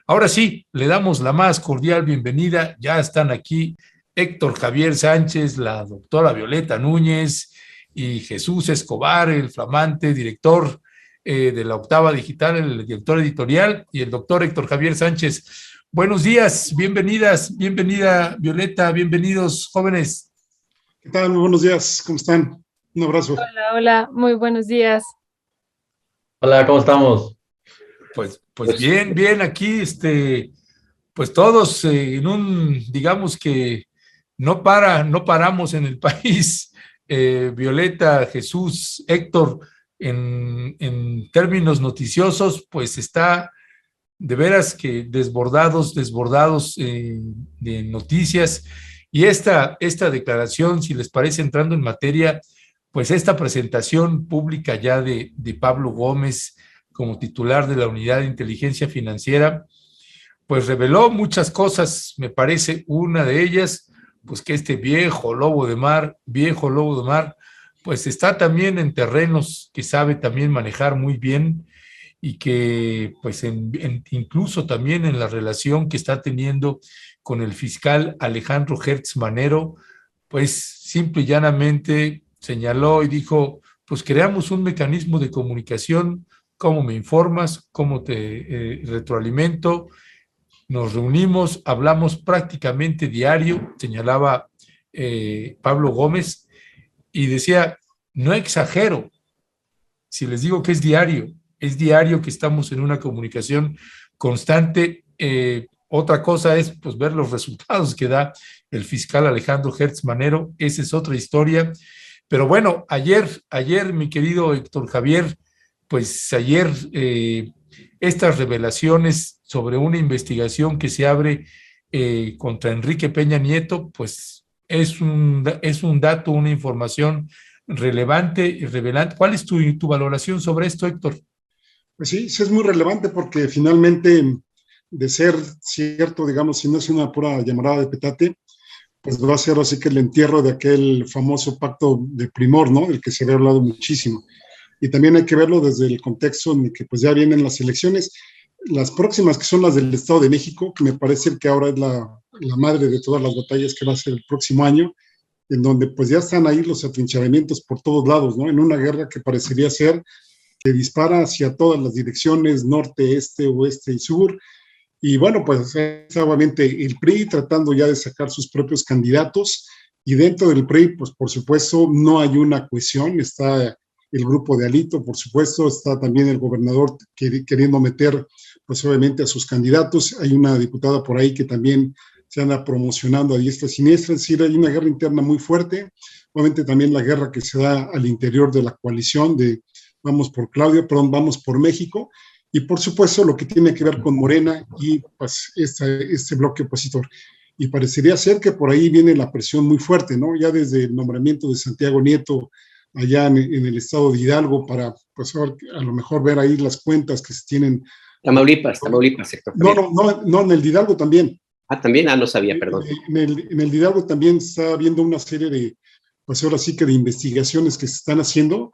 Ahora sí, le damos la más cordial bienvenida. Ya están aquí Héctor Javier Sánchez, la doctora Violeta Núñez y Jesús Escobar, el flamante director de la Octava Digital, el director editorial, y el doctor Héctor Javier Sánchez. Buenos días, bienvenidas, bienvenida Violeta, bienvenidos jóvenes. ¿Qué tal? Muy buenos días, ¿cómo están? Un abrazo. Hola, hola, muy buenos días. Hola, ¿cómo estamos? Pues bien, aquí, pues todos en digamos que no paramos en el país, Violeta, Jesús, Héctor, en términos noticiosos, pues está de veras que desbordados de noticias, y esta declaración, si les parece, entrando en materia, pues esta presentación pública ya de Pablo Gómez como titular de la Unidad de Inteligencia Financiera, pues reveló muchas cosas. Me parece una de ellas, pues que este viejo lobo de mar, pues está también en terrenos que sabe también manejar muy bien, y que pues incluso también en la relación que está teniendo con el fiscal Alejandro Gertz Manero, pues simple y llanamente señaló y dijo, pues creamos un mecanismo de comunicación, cómo me informas, cómo te retroalimento, nos reunimos, hablamos prácticamente diario, señalaba Pablo Gómez, y decía, no exagero si les digo que es diario que estamos en una comunicación constante. Otra cosa es pues ver los resultados que da el fiscal Alejandro Gertz Manero, esa es otra historia. Pero bueno, ayer mi querido Héctor Javier, pues ayer estas revelaciones sobre una investigación que se abre contra Enrique Peña Nieto, pues es un dato, una información relevante y revelante. ¿Cuál es tu valoración sobre esto, Héctor? Pues sí, es muy relevante porque finalmente, de ser cierto, digamos, si no es una pura llamarada de petate, pues va a ser así que el entierro de aquel famoso pacto de Primor, ¿no? Del que se había hablado muchísimo. Y también hay que verlo desde el contexto en el que pues ya vienen las elecciones, las próximas que son las del Estado de México, que me parece que ahora es la madre de todas las batallas que va a ser el próximo año, en donde pues ya están ahí los atrincheramientos por todos lados, ¿no? En una guerra que parecería ser que dispara hacia todas las direcciones, norte, este, oeste y sur. Y bueno, pues está obviamente el PRI tratando ya de sacar sus propios candidatos, y dentro del PRI, pues por supuesto, no hay una cohesión. Está el grupo de Alito, por supuesto, está también el gobernador queriendo meter, pues obviamente, a sus candidatos. Hay una diputada por ahí que también se anda promocionando a diestra y siniestra. Es decir, hay una guerra interna muy fuerte. Obviamente también la guerra que se da al interior de la coalición de Vamos por México, y por supuesto lo que tiene que ver con Morena y pues este bloque opositor. Y parecería ser que por ahí viene la presión muy fuerte, ¿no? Ya desde el nombramiento de Santiago Nieto allá en el estado de Hidalgo, para pues a lo mejor ver ahí las cuentas que se tienen. Tamaulipas, sector. No, en el de Hidalgo también. Ah, también, no sabía, perdón. En el de Hidalgo también está habiendo una serie de, pues ahora sí que de investigaciones que se están haciendo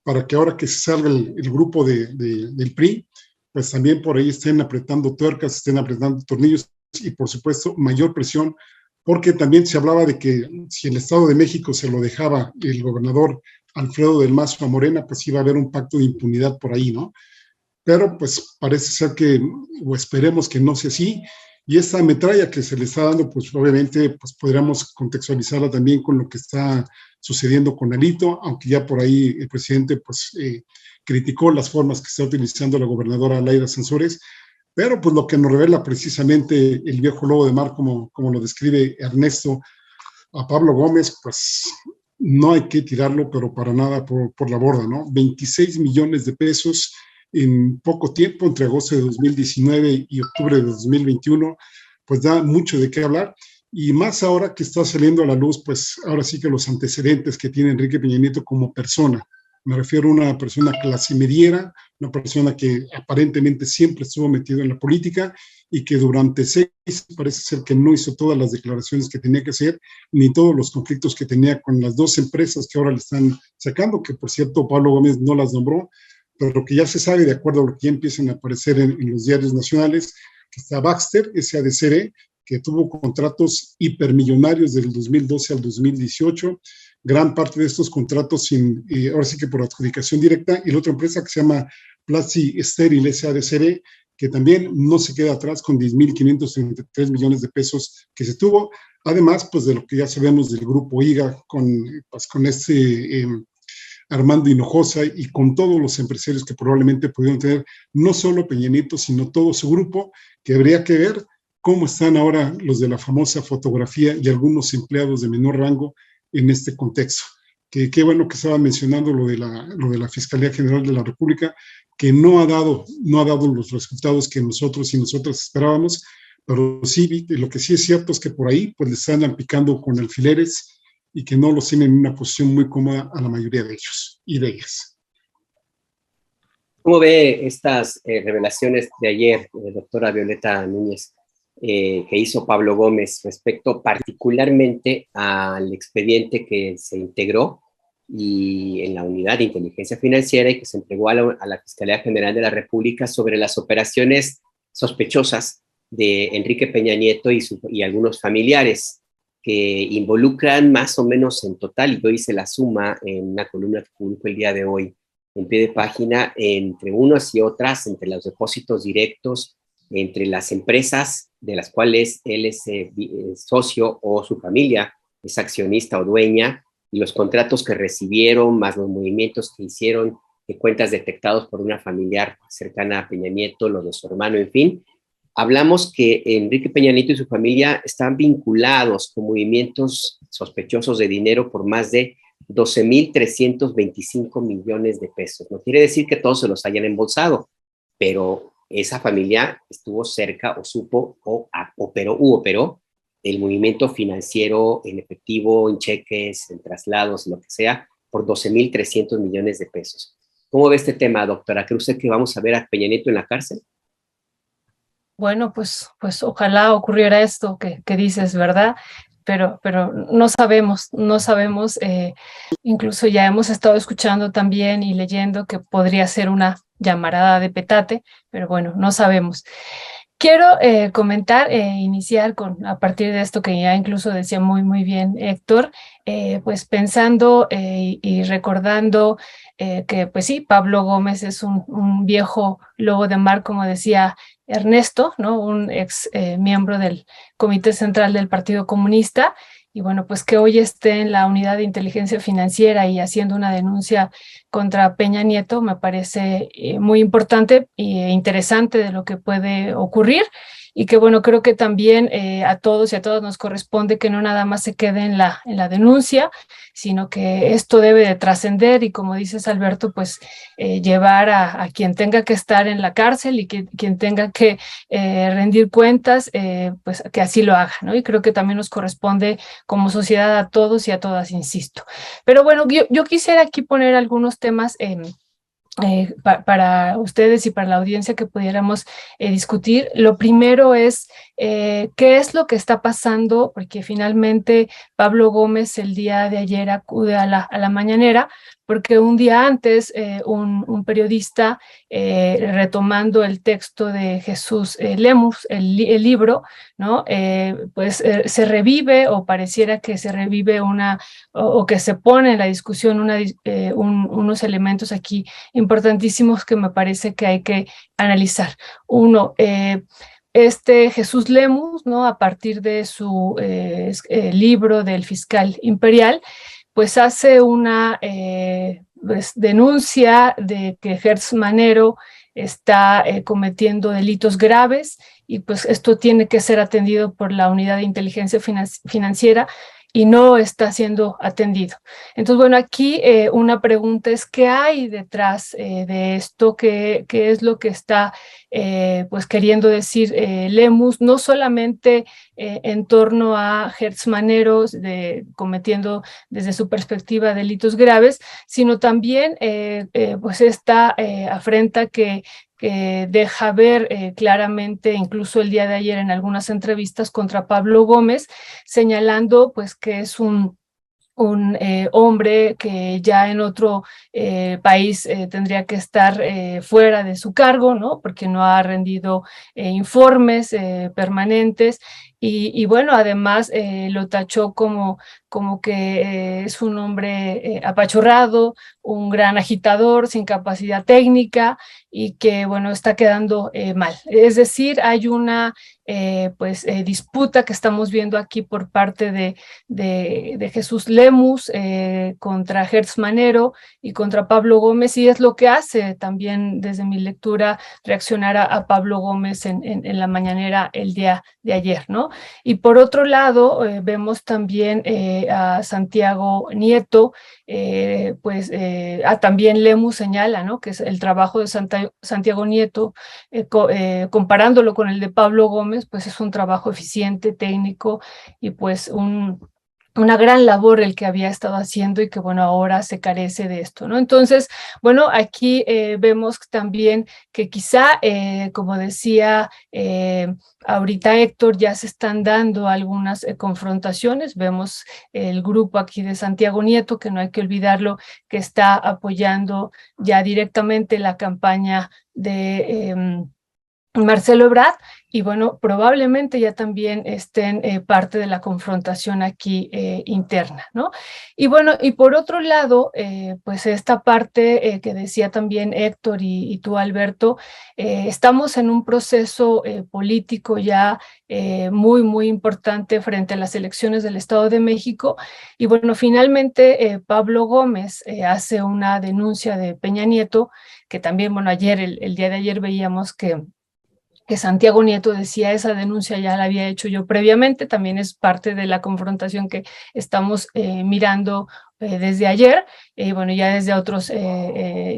para que ahora que se salga el grupo del PRI, pues también por ahí estén apretando tuercas, estén apretando tornillos, y por supuesto mayor presión, porque también se hablaba de que si el Estado de México se lo dejaba el gobernador Alfredo del Mazo a Morena, pues iba a haber un pacto de impunidad por ahí, ¿no? Pero pues parece ser que, o esperemos que no sea así, y esta metralla que se le está dando, pues obviamente pues podríamos contextualizarla también con lo que está sucediendo con Alito, aunque ya por ahí el presidente pues criticó las formas que está utilizando la gobernadora Laida Sansores, pero pues lo que nos revela precisamente el viejo lobo de mar, como lo describe Ernesto, a Pablo Gómez, pues no hay que tirarlo, pero para nada por la borda, ¿no? 26 millones de pesos en poco tiempo, entre agosto de 2019 y octubre de 2021, pues da mucho de qué hablar. Y más ahora que está saliendo a la luz, pues ahora sí que los antecedentes que tiene Enrique Peña Nieto como persona. Me refiero a una persona clase mediera, una persona que aparentemente siempre estuvo metido en la política y que durante 6 parece ser que no hizo todas las declaraciones que tenía que hacer, ni todos los conflictos que tenía con las 2 empresas que ahora le están sacando, que por cierto Pablo Gómez no las nombró, pero que ya se sabe, de acuerdo a lo que ya empiezan a aparecer en los diarios nacionales, que está Baxter, SADCB, que tuvo contratos hipermillonarios del 2012 al 2018, gran parte de estos contratos ahora sí que por adjudicación directa, y la otra empresa que se llama Platzi Steril SADCB, que también no se queda atrás con 10.533 millones de pesos que se tuvo, además pues de lo que ya sabemos del grupo IGA con Armando Hinojosa y con todos los empresarios que probablemente pudieron tener no solo Peña Nieto, sino todo su grupo, que habría que ver cómo están ahora los de la famosa fotografía y algunos empleados de menor rango en este contexto. Qué bueno que estaba mencionando lo de la Fiscalía General de la República, que no ha dado los resultados que nosotros y nosotras esperábamos, pero sí, lo que sí es cierto es que por ahí pues les están picando con alfileres y que no los tienen en una posición muy cómoda a la mayoría de ellos y de ellas. ¿Cómo ve estas revelaciones de ayer, doctora Violeta Núñez, que hizo Pablo Gómez respecto particularmente al expediente que se integró y en la unidad de inteligencia financiera y que se entregó a la Fiscalía General de la República sobre las operaciones sospechosas de Enrique Peña Nieto y algunos familiares que involucran más o menos en total, y yo hice la suma en una columna que publicó el día de hoy en pie de página, entre unas y otras, entre los depósitos directos, entre las empresas de las cuales él es socio o su familia es accionista o dueña, y los contratos que recibieron, más los movimientos que hicieron de cuentas detectados por una familiar cercana a Peña Nieto, lo de su hermano, en fin. Hablamos que Enrique Peña Nieto y su familia están vinculados con movimientos sospechosos de dinero por más de 12.325 millones de pesos. No quiere decir que todos se los hayan embolsado, pero esa familia estuvo cerca o supo o operó el movimiento financiero en efectivo, en cheques, en traslados, lo que sea, por 12.300 millones de pesos. ¿Cómo ve este tema, doctora? ¿Cree usted que vamos a ver a Peña Nieto en la cárcel? Bueno, pues ojalá ocurriera esto que dices, ¿verdad? Pero no sabemos, incluso ya hemos estado escuchando también y leyendo que podría ser una llamarada de petate, pero bueno, no sabemos. Quiero comentar, iniciar a partir de esto que ya incluso decía muy bien Héctor, pues pensando y recordando que pues sí, Pablo Gómez es un viejo lobo de mar, como decía Ernesto, ¿no? Un ex miembro del Comité Central del Partido Comunista, y bueno, pues que hoy esté en la Unidad de Inteligencia Financiera y haciendo una denuncia contra Peña Nieto me parece muy importante e interesante de lo que puede ocurrir, y que bueno, creo que también a todos y a todas nos corresponde que no nada más se quede en la denuncia, sino que esto debe de trascender y, como dices, Alberto, pues llevar a quien tenga que estar en la cárcel y quien tenga que rendir cuentas, pues que así lo haga, ¿no? Y creo que también nos corresponde como sociedad a todos y a todas, insisto. Pero bueno, yo quisiera aquí poner algunos temas para ustedes y para la audiencia que pudiéramos discutir. Lo primero es qué es lo que está pasando, porque finalmente Pablo Gómez el día de ayer acude a la mañanera, porque un día antes un periodista, retomando el texto de Jesús Lemus, el libro, ¿no? Pues se revive, o pareciera que se revive o que se pone en la discusión unos elementos aquí importantísimos que me parece que hay que analizar. Uno, Jesús Lemus, ¿no? A partir de su libro del fiscal imperial, pues hace una pues, denuncia de que Hertz Manero está cometiendo delitos graves, y pues esto tiene que ser atendido por la Unidad de Inteligencia Financiera, y no está siendo atendido. Entonces, bueno, aquí una pregunta es: ¿qué hay detrás de esto? ¿Qué es lo que está pues queriendo decir Lemus? No solamente en torno a Hertz Manero cometiendo desde su perspectiva delitos graves, sino también pues esta afrenta que deja ver claramente, incluso el día de ayer en algunas entrevistas contra Pablo Gómez, señalando pues que es un hombre que ya en otro país tendría que estar fuera de su cargo, ¿no? Porque no ha rendido informes permanentes y bueno, además lo tachó como que es un hombre apachurrado, un gran agitador, sin capacidad técnica y que, bueno, está quedando mal. Es decir, hay una disputa que estamos viendo aquí por parte de Jesús Lemus contra Gertz Manero y contra Pablo Gómez, y es lo que hace también desde mi lectura reaccionar a Pablo Gómez en la mañanera el día de ayer, ¿no? Y por otro lado, vemos también a Santiago Nieto, también Lemus señala, ¿no? Que es el trabajo de Santiago Nieto, comparándolo con el de Pablo Gómez, pues es un trabajo eficiente, técnico y pues una gran labor el que había estado haciendo y que, bueno, ahora se carece de esto, ¿no? Entonces, bueno, aquí vemos también que quizá, como decía ahorita Héctor, ya se están dando algunas confrontaciones. Vemos el grupo aquí de Santiago Nieto, que no hay que olvidarlo, que está apoyando ya directamente la campaña de Marcelo Ebrard, y bueno, probablemente ya también estén parte de la confrontación aquí interna, ¿no? Y bueno, y por otro lado, pues esta parte que decía también Héctor y tú, Alberto, estamos en un proceso político ya muy, muy importante frente a las elecciones del Estado de México, y bueno, finalmente Pablo Gómez hace una denuncia de Peña Nieto, que también, bueno, ayer, el día de ayer veíamos que Santiago Nieto decía esa denuncia ya la había hecho yo previamente, también es parte de la confrontación que estamos mirando desde ayer, bueno, ya desde otros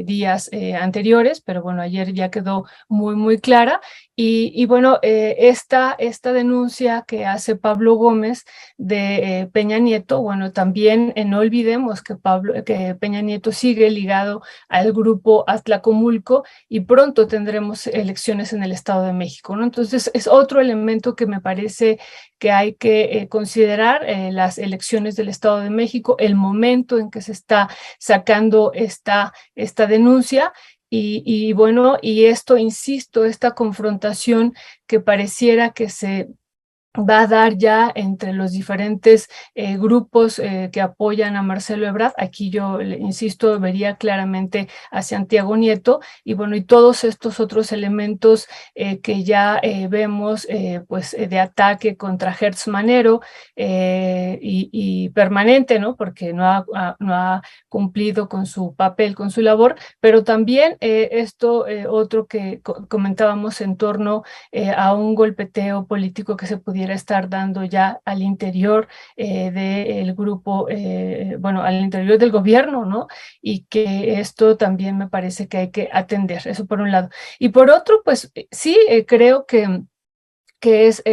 días anteriores, pero bueno, ayer ya quedó muy, muy clara. Y bueno, esta denuncia que hace Pablo Gómez de Peña Nieto, bueno, también no olvidemos que Peña Nieto sigue ligado al grupo Atlacomulco y pronto tendremos elecciones en el Estado de México, ¿no? Entonces es otro elemento que me parece que hay que considerar, las elecciones del Estado de México, el momento en que se está sacando esta denuncia. Y bueno, y esto, insisto, esta confrontación que pareciera que se va a dar ya entre los diferentes grupos que apoyan a Marcelo Ebrard. Aquí yo, insisto, vería claramente a Santiago Nieto y bueno, y todos estos otros elementos que ya vemos de ataque contra Gertz Manero y permanente, ¿no? Porque no ha cumplido con su papel, con su labor, pero también otro que comentábamos en torno a un golpeteo político que se pudiera estar dando ya al interior del grupo, al interior del gobierno, ¿no? Y que esto también me parece que hay que atender, eso por un lado. Y por otro, pues sí, creo que es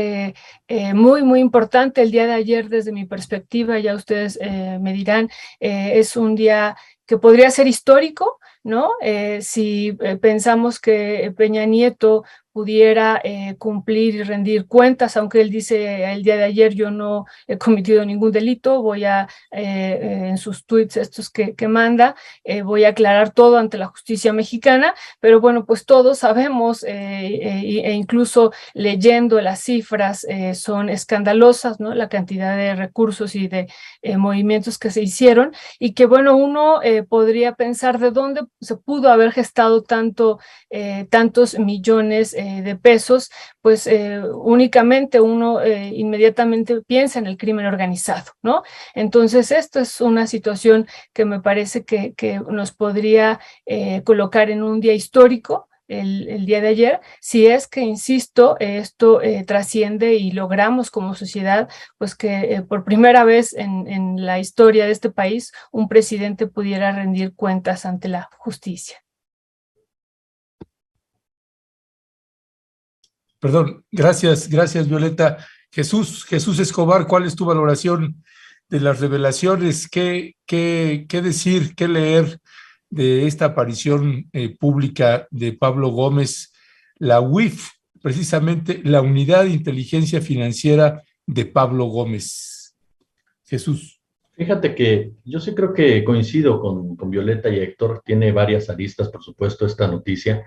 muy, muy importante el día de ayer desde mi perspectiva, ya ustedes me dirán, es un día que podría ser histórico, ¿no? Si pensamos que Peña Nieto pudiera cumplir y rendir cuentas, aunque él dice el día de ayer yo no he cometido ningún delito, voy a, en sus tweets estos que manda, voy a aclarar todo ante la justicia mexicana, pero bueno, pues todos sabemos e incluso leyendo las cifras son escandalosas, ¿no? La cantidad de recursos y de movimientos que se hicieron y que bueno, uno podría pensar de dónde se pudo haber gestado tantos millones de pesos, pues únicamente uno inmediatamente piensa en el crimen organizado, ¿no? Entonces esto es una situación que me parece que nos podría colocar en un día histórico, el día de ayer, si es que, insisto, esto trasciende y logramos como sociedad, pues que por primera vez en la historia de este país, un presidente pudiera rendir cuentas ante la justicia. Perdón, gracias, Violeta. Jesús Escobar, ¿cuál es tu valoración de las revelaciones? ¿Qué decir, qué leer de esta aparición pública de Pablo Gómez, la UIF, precisamente la Unidad de Inteligencia Financiera de Pablo Gómez? Jesús. Fíjate que yo sí creo que coincido con Violeta y Héctor, tiene varias aristas, por supuesto, esta noticia.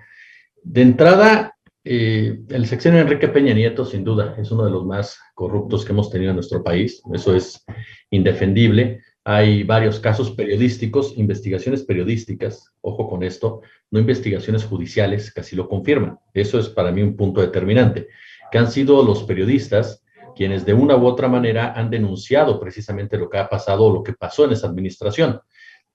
De entrada, el sexenio de Enrique Peña Nieto, sin duda, es uno de los más corruptos que hemos tenido en nuestro país. Eso es indefendible. Hay varios casos periodísticos, investigaciones periodísticas, ojo con esto, no investigaciones judiciales que así lo confirman. Eso es para mí un punto determinante, que han sido los periodistas quienes de una u otra manera han denunciado precisamente lo que ha pasado o lo que pasó en esa administración.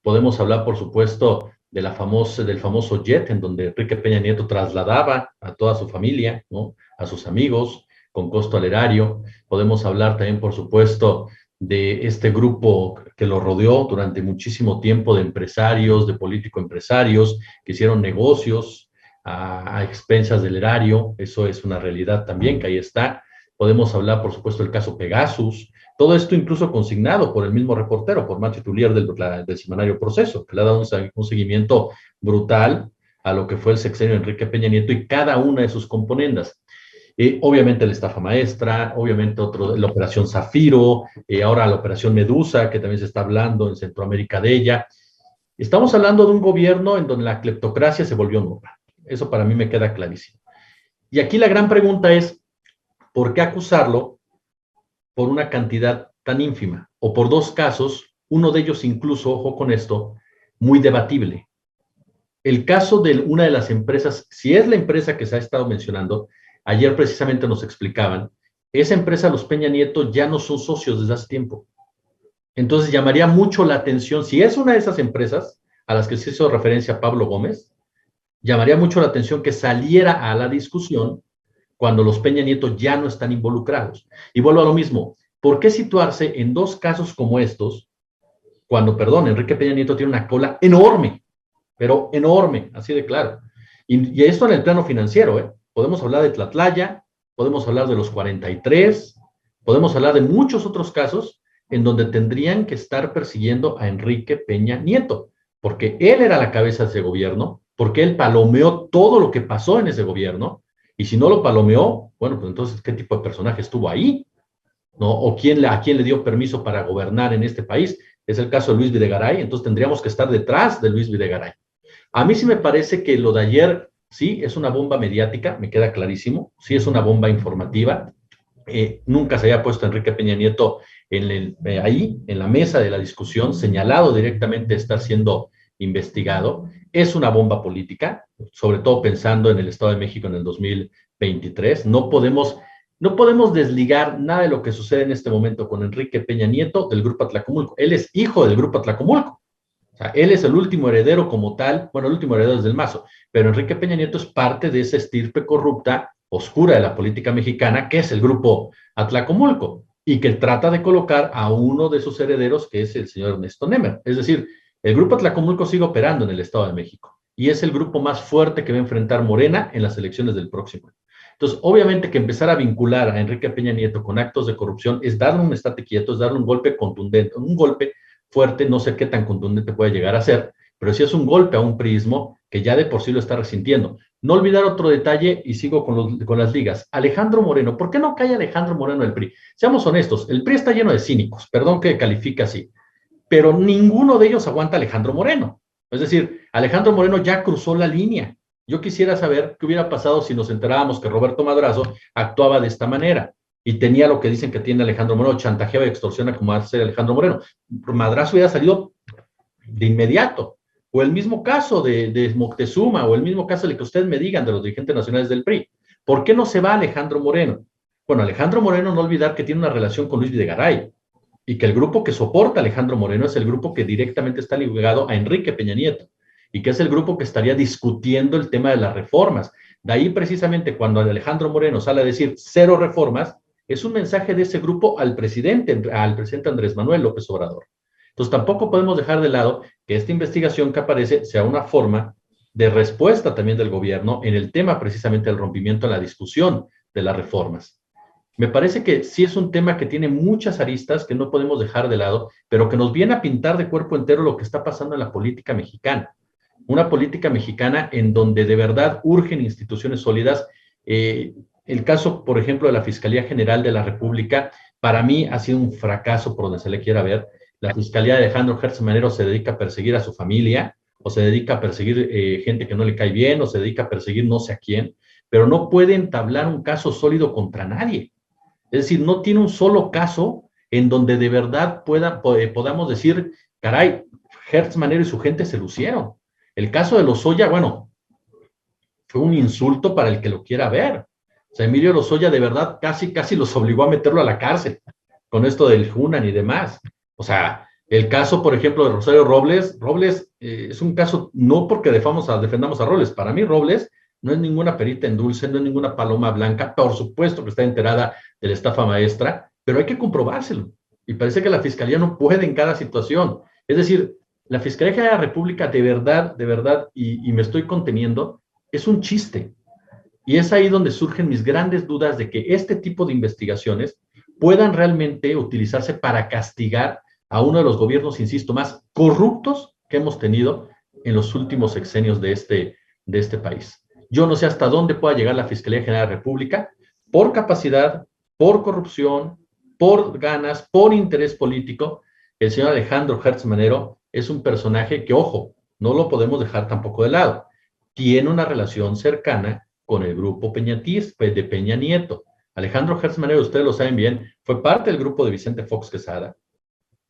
Podemos hablar, por supuesto, del famoso jet en donde Enrique Peña Nieto trasladaba a toda su familia, ¿no? A sus amigos, con costo al erario. Podemos hablar también, por supuesto, de este grupo que lo rodeó durante muchísimo tiempo de empresarios, de político-empresarios, que hicieron negocios a expensas del erario. Eso es una realidad también, que ahí está. Podemos hablar, por supuesto, del caso Pegasus. Todo esto incluso consignado por el mismo reportero, por Macho Tulier del semanario Proceso, que le ha dado un seguimiento brutal a lo que fue el sexenio de Enrique Peña Nieto y cada una de sus componendas. Obviamente la estafa maestra, obviamente la operación Zafiro, ahora la operación Medusa, que también se está hablando en Centroamérica de ella. Estamos hablando de un gobierno en donde la cleptocracia se volvió norma. Eso para mí me queda clarísimo. Y aquí la gran pregunta es, ¿por qué acusarlo por una cantidad tan ínfima? O por dos casos, uno de ellos incluso, ojo con esto, muy debatible. El caso de una de las empresas, si es la empresa que se ha estado mencionando, ayer precisamente nos explicaban, esa empresa, los Peña Nieto, ya no son socios desde hace tiempo. Entonces llamaría mucho la atención, si es una de esas empresas a las que se hizo referencia Pablo Gómez, llamaría mucho la atención que saliera a la discusión cuando los Peña Nieto ya no están involucrados. Y vuelvo a lo mismo, ¿por qué situarse en dos casos como estos cuando, perdón, Enrique Peña Nieto tiene una cola enorme, pero enorme, así de claro? Y esto en el plano financiero, ¿eh? Podemos hablar de Tlatlaya, podemos hablar de los 43, podemos hablar de muchos otros casos en donde tendrían que estar persiguiendo a Enrique Peña Nieto, porque él era la cabeza de ese gobierno, porque él palomeó todo lo que pasó en ese gobierno. Y si no lo palomeó, bueno, pues entonces, ¿qué tipo de personaje estuvo ahí? ¿No? ¿O a quién le dio permiso para gobernar en este país? Es el caso de Luis Videgaray, entonces tendríamos que estar detrás de Luis Videgaray. A mí sí me parece que lo de ayer, sí, es una bomba mediática, me queda clarísimo, sí es una bomba informativa. Nunca se había puesto Enrique Peña Nieto ahí, en la mesa de la discusión, señalado directamente de estar siendo investigado. Es una bomba política, sobre todo pensando en el Estado de México en el 2023. No podemos desligar nada de lo que sucede en este momento con Enrique Peña Nieto del Grupo Atlacomulco. Él es hijo del Grupo Atlacomulco. O sea, él es el último heredero como tal, bueno, el último heredero es del Mazo, pero Enrique Peña Nieto es parte de esa estirpe corrupta, oscura de la política mexicana, que es el Grupo Atlacomulco, y que trata de colocar a uno de sus herederos, que es el señor Ernesto Nemer. Es decir, el Grupo Atlacomulco sigue operando en el Estado de México y es el grupo más fuerte que va a enfrentar Morena en las elecciones del próximo año. Entonces, obviamente que empezar a vincular a Enrique Peña Nieto con actos de corrupción es darle un estate quieto, es darle un golpe contundente, un golpe fuerte, no sé qué tan contundente puede llegar a ser, pero sí es un golpe a un priismo que ya de por sí lo está resintiendo. No olvidar otro detalle, y sigo con las ligas. Alejandro Moreno, ¿por qué no cae Alejandro Moreno del PRI? Seamos honestos, el PRI está lleno de cínicos, perdón que califique así, pero ninguno de ellos aguanta a Alejandro Moreno. Es decir, Alejandro Moreno ya cruzó la línea. Yo quisiera saber qué hubiera pasado si nos enterábamos que Roberto Madrazo actuaba de esta manera y tenía lo que dicen que tiene Alejandro Moreno, chantajeaba y extorsiona como hace Alejandro Moreno. Madrazo hubiera salido de inmediato. O el mismo caso de Moctezuma, o el mismo caso de que ustedes me digan de los dirigentes nacionales del PRI. ¿Por qué no se va Alejandro Moreno? Bueno, Alejandro Moreno, no olvidar que tiene una relación con Luis Videgaray, y que el grupo que soporta a Alejandro Moreno es el grupo que directamente está ligado a Enrique Peña Nieto, y que es el grupo que estaría discutiendo el tema de las reformas. De ahí precisamente cuando Alejandro Moreno sale a decir 0 reformas, es un mensaje de ese grupo al presidente Andrés Manuel López Obrador. Entonces tampoco podemos dejar de lado que esta investigación que aparece sea una forma de respuesta también del gobierno en el tema precisamente del rompimiento en la discusión de las reformas. Me parece que sí es un tema que tiene muchas aristas que no podemos dejar de lado, pero que nos viene a pintar de cuerpo entero lo que está pasando en la política mexicana. Una política mexicana en donde de verdad urgen instituciones sólidas. El caso, por ejemplo, de la Fiscalía General de la República, para mí ha sido un fracaso por donde se le quiera ver. La Fiscalía de Alejandro Hertz Manero se dedica a perseguir a su familia, o se dedica a perseguir gente que no le cae bien, o se dedica a perseguir no sé a quién, pero no puede entablar un caso sólido contra nadie. Es decir, no tiene un solo caso en donde de verdad podamos decir, caray, Hertz Manero y su gente se lucieron. El caso de Lozoya, bueno, fue un insulto para el que lo quiera ver. O sea, Emilio Lozoya de verdad casi los obligó a meterlo a la cárcel con esto del Hunan y demás. O sea, el caso, por ejemplo, de Rosario Robles, es un caso, no porque defendamos a Robles, para mí Robles no es ninguna perita en dulce, no es ninguna paloma blanca, por supuesto que está enterada de la estafa maestra, pero hay que comprobárselo. Y parece que la Fiscalía no puede en cada situación. Es decir, la Fiscalía General de la República de verdad, y me estoy conteniendo, es un chiste. Y es ahí donde surgen mis grandes dudas de que este tipo de investigaciones puedan realmente utilizarse para castigar a uno de los gobiernos, insisto, más corruptos que hemos tenido en los últimos sexenios de este país. Yo no sé hasta dónde pueda llegar la Fiscalía General de la República por capacidad, por corrupción, por ganas, por interés político. El señor Alejandro Hertz Manero es un personaje que, ojo, no lo podemos dejar tampoco de lado. Tiene una relación cercana con el grupo de Peña Nieto. Alejandro Hertz Manero, ustedes lo saben bien, fue parte del grupo de Vicente Fox Quesada,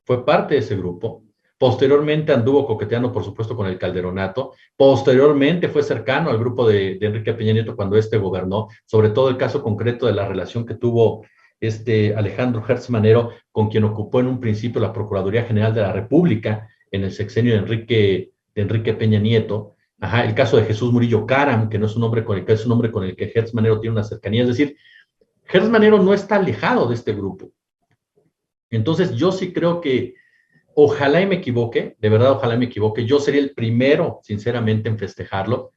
fue parte de ese grupo. Posteriormente anduvo coqueteando, por supuesto, con el Calderonato. Posteriormente fue cercano al grupo de Enrique Peña Nieto cuando gobernó, sobre todo el caso concreto de la relación que tuvo Alejandro Hertz Manero con quien ocupó en un principio la Procuraduría General de la República en el sexenio de Enrique Peña Nieto. Ajá, el caso de Jesús Murillo Caram, que no es un nombre con el que Hertz Manero tiene una cercanía. Es decir, Hertz Manero no está alejado de este grupo. Entonces, yo sí creo que ojalá y me equivoque, de verdad, ojalá y me equivoque. Yo sería el primero, sinceramente, en festejarlo,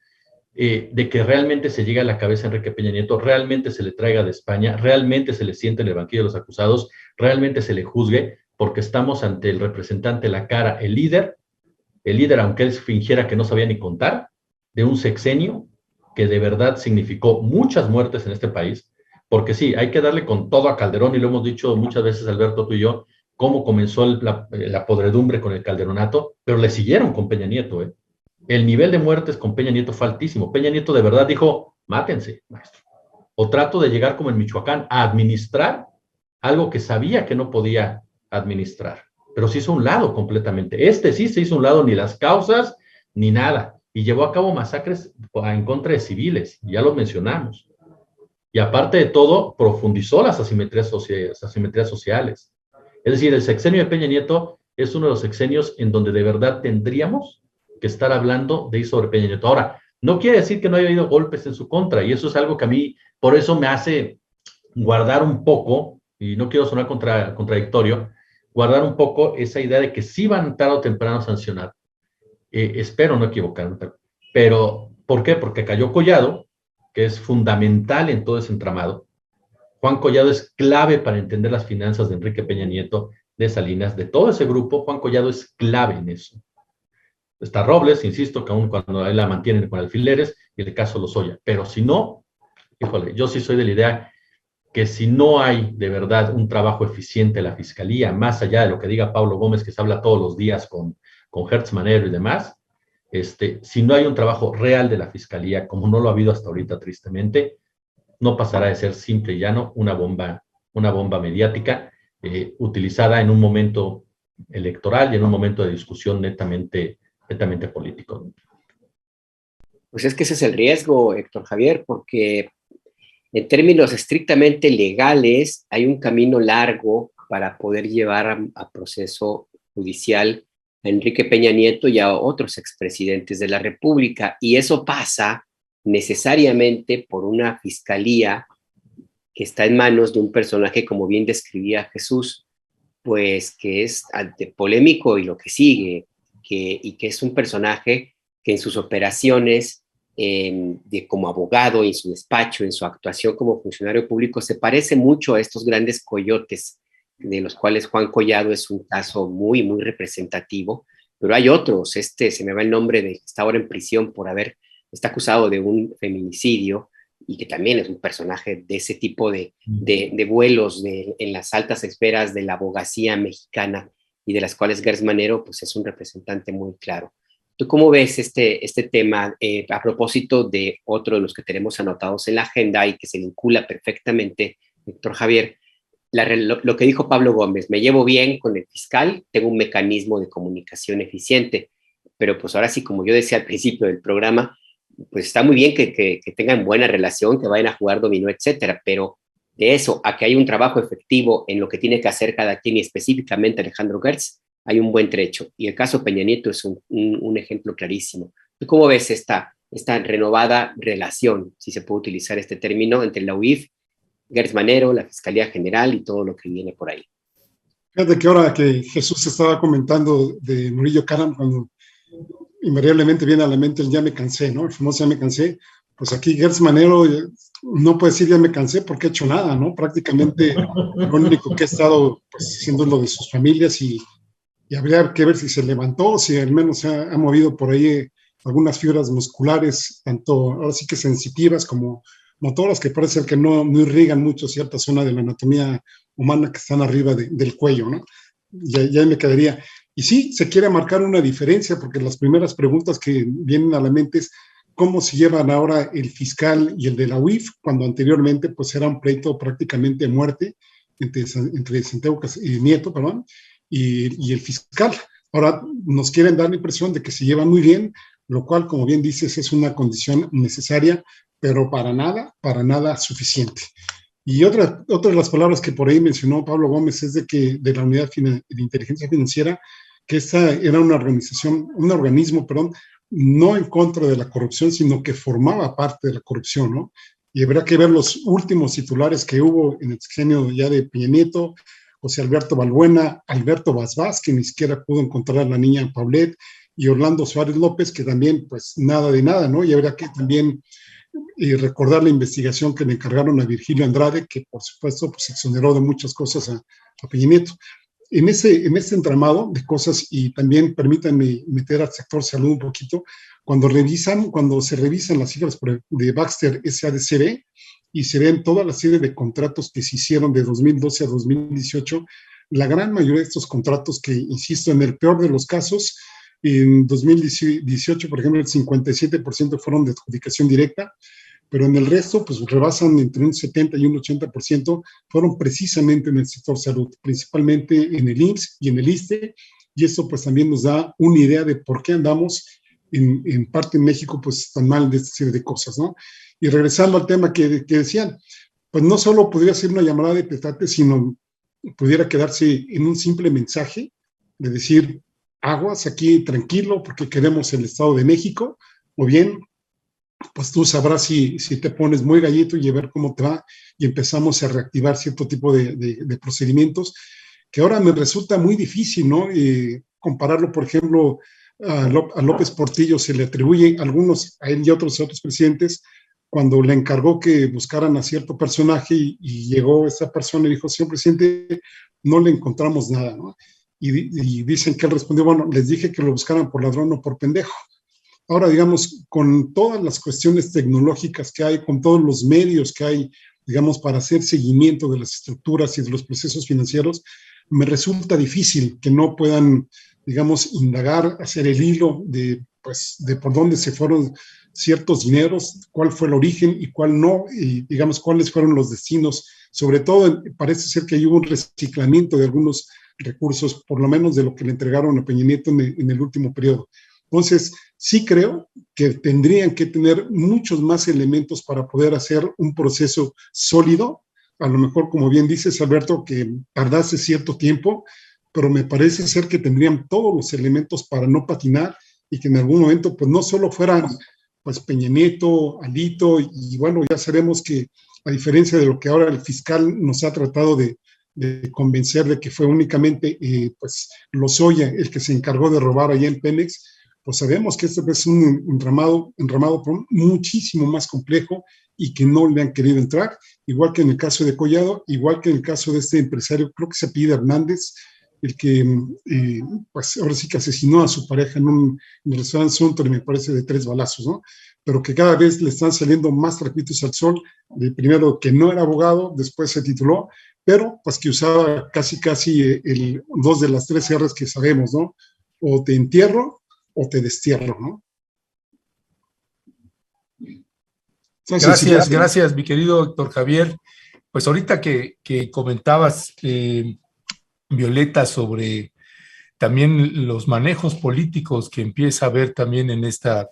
de que realmente se llegue a la cabeza a Enrique Peña Nieto, realmente se le traiga de España, realmente se le siente en el banquillo de los acusados, realmente se le juzgue, porque estamos ante el representante de la cara, el líder, aunque él fingiera que no sabía ni contar, de un sexenio que de verdad significó muchas muertes en este país, porque sí, hay que darle con todo a Calderón, y lo hemos dicho muchas veces, Alberto, tú y yo, cómo comenzó la podredumbre con el Calderonato, pero le siguieron con Peña Nieto, ¿eh? El nivel de muertes con Peña Nieto fue altísimo. Peña Nieto de verdad dijo, mátense, maestro. O trato de llegar como en Michoacán a administrar algo que sabía que no podía administrar, pero se hizo a un lado completamente. Sí se hizo a un lado, ni las causas, ni nada. Y llevó a cabo masacres en contra de civiles, ya lo mencionamos. Y aparte de todo, profundizó las asimetrías sociales. Es decir, el sexenio de Peña Nieto es uno de los sexenios en donde de verdad tendríamos que estar hablando de ir sobre Peña Nieto. Ahora, no quiere decir que no haya habido golpes en su contra, y eso es algo que a mí, por eso me hace guardar un poco, y no quiero sonar contradictorio, guardar un poco esa idea de que sí van tarde o temprano a sancionar. Espero no equivocarme, pero ¿por qué? Porque cayó Collado, que es fundamental en todo ese entramado. Juan Collado es clave para entender las finanzas de Enrique Peña Nieto, de Salinas, de todo ese grupo. Juan Collado es clave en eso. Está Robles, insisto, que aún cuando él la mantienen con alfileres, y el caso Lozoya. Pero si no, híjole, yo sí soy de la idea que si no hay de verdad un trabajo eficiente en la Fiscalía, más allá de lo que diga Pablo Gómez, que se habla todos los días con Hertz Manero y demás, si no hay un trabajo real de la Fiscalía, como no lo ha habido hasta ahorita, tristemente, no pasará de ser simple y llano una bomba mediática utilizada en un momento electoral y en un momento de discusión netamente político. Pues es que ese es el riesgo, Héctor Javier, porque en términos estrictamente legales hay un camino largo para poder llevar a proceso judicial a Enrique Peña Nieto y a otros expresidentes de la República, y eso pasa necesariamente por una fiscalía que está en manos de un personaje, como bien describía Jesús, pues que es polémico y lo que sigue, y que es un personaje que en sus operaciones como abogado, en su despacho, en su actuación como funcionario público, se parece mucho a estos grandes coyotes, de los cuales Juan Collado es un caso muy, muy representativo, pero hay otros. Se me va el nombre de que está ahora en prisión está acusado de un feminicidio, y que también es un personaje de ese tipo de vuelos en las altas esferas de la abogacía mexicana. y de las cuales Gertz Manero pues, es un representante muy claro. ¿Tú cómo ves este tema a propósito de otro de los que tenemos anotados en la agenda y que se vincula perfectamente, doctor Javier? Lo que dijo Pablo Gómez: me llevo bien con el fiscal, tengo un mecanismo de comunicación eficiente, pero pues ahora sí, como yo decía al principio del programa, pues está muy bien que tengan buena relación, que vayan a jugar dominó, etcétera, pero de eso a que hay un trabajo efectivo en lo que tiene que hacer cada quien y específicamente Alejandro Gertz, hay un buen trecho. Y el caso Peña Nieto es un ejemplo clarísimo. ¿Tú cómo ves esta renovada relación, si se puede utilizar este término, entre la UIF, Gertz Manero, la Fiscalía General y todo lo que viene por ahí? Fíjate que ahora que Jesús estaba comentando de Murillo Karam, cuando invariablemente viene a la mente el ya me cansé, ¿no? El famoso ya me cansé. Pues aquí Gertz Manero no puede decir ya me cansé porque ha hecho nada, ¿no? Prácticamente lo único que ha estado pues, haciendo es lo de sus familias y habría que ver si se levantó, si al menos ha movido por ahí algunas fibras musculares, tanto ahora sí que sensitivas como motoras, que parece ser que no irrigan mucho cierta zona de la anatomía humana que están arriba del cuello, ¿no? Ya me quedaría. Y sí, se quiere marcar una diferencia, porque las primeras preguntas que vienen a la mente es cómo se llevan ahora el fiscal y el de la UIF, cuando anteriormente pues era un pleito prácticamente a muerte entre Santiago Nieto, perdón, y el fiscal. Ahora nos quieren dar la impresión de que se llevan muy bien, lo cual, como bien dices, es una condición necesaria, pero para nada suficiente. Y otra de las palabras que por ahí mencionó Pablo Gómez es de la Unidad de Inteligencia Financiera, que esta era un organismo, no en contra de la corrupción, sino que formaba parte de la corrupción, ¿no? Y habrá que ver los últimos titulares que hubo en el sexenio ya de Peña Nieto, José Alberto Balbuena, Alberto Basbás, que ni siquiera pudo encontrar a la niña Paulette, y Orlando Suárez López, que también, pues, nada de nada, ¿no? Y habrá que también recordar la investigación que le encargaron a Virgilio Andrade, que, por supuesto, pues, exoneró de muchas cosas a Peña Nieto. En ese entramado de cosas, y también permítanme meter al sector salud un poquito, cuando se revisan las cifras de Baxter SADCB, y se ven toda la serie de contratos que se hicieron de 2012 a 2018, la gran mayoría de estos contratos que, insisto, en el peor de los casos, en 2018, por ejemplo, el 57% fueron de adjudicación directa, pero en el resto, pues rebasan entre un 70 y un 80%, fueron precisamente en el sector salud, principalmente en el IMSS y en el ISSSTE, y esto pues también nos da una idea de por qué andamos en parte en México pues tan mal de esta serie de cosas, ¿no? Y regresando al tema que decían, pues no solo podría ser una llamada de petate, sino pudiera quedarse en un simple mensaje de decir, aguas aquí tranquilo porque queremos el Estado de México, o bien, pues tú sabrás si te pones muy gallito y a ver cómo te va, y empezamos a reactivar cierto tipo de procedimientos, que ahora me resulta muy difícil, ¿no? Compararlo, por ejemplo, a López Portillo se le atribuye algunos, a él y a otros presidentes, cuando le encargó que buscaran a cierto personaje y llegó esa persona y dijo, señor presidente, no le encontramos nada, ¿no? Y dicen que él respondió, bueno, les dije que lo buscaran por ladrón o por pendejo. Ahora, digamos, con todas las cuestiones tecnológicas que hay, con todos los medios que hay, digamos, para hacer seguimiento de las estructuras y de los procesos financieros, me resulta difícil que no puedan, digamos, indagar, hacer el hilo de por dónde se fueron ciertos dineros, cuál fue el origen y cuál no, y digamos, cuáles fueron los destinos. Sobre todo, parece ser que hubo un reciclamiento de algunos recursos, por lo menos de lo que le entregaron a Peña Nieto en el último periodo. Entonces, sí creo que tendrían que tener muchos más elementos para poder hacer un proceso sólido. A lo mejor, como bien dices, Alberto, que tardase cierto tiempo, pero me parece ser que tendrían todos los elementos para no patinar y que en algún momento, pues no solo fueran pues Peña Nieto, Alito, y bueno, ya sabemos que a diferencia de lo que ahora el fiscal nos ha tratado de convencer de que fue únicamente pues Lozoya el que se encargó de robar allá en Pemex, pues sabemos que este es un entramado muchísimo más complejo y que no le han querido entrar, igual que en el caso de Collado, igual que en el caso de este empresario, creo que se apellida Hernández, el que pues ahora sí que asesinó a su pareja en el restaurante Suntory, me parece, de 3 balazos, ¿no? Pero que cada vez le están saliendo más trapitos al sol, de primero que no era abogado, después se tituló, pero pues que usaba casi dos de las tres R's que sabemos, ¿no? O te entierro o te destierro, ¿no? Gracias, mi querido doctor Javier. Pues ahorita que comentabas, Violeta, sobre también los manejos políticos que empieza a haber también en esta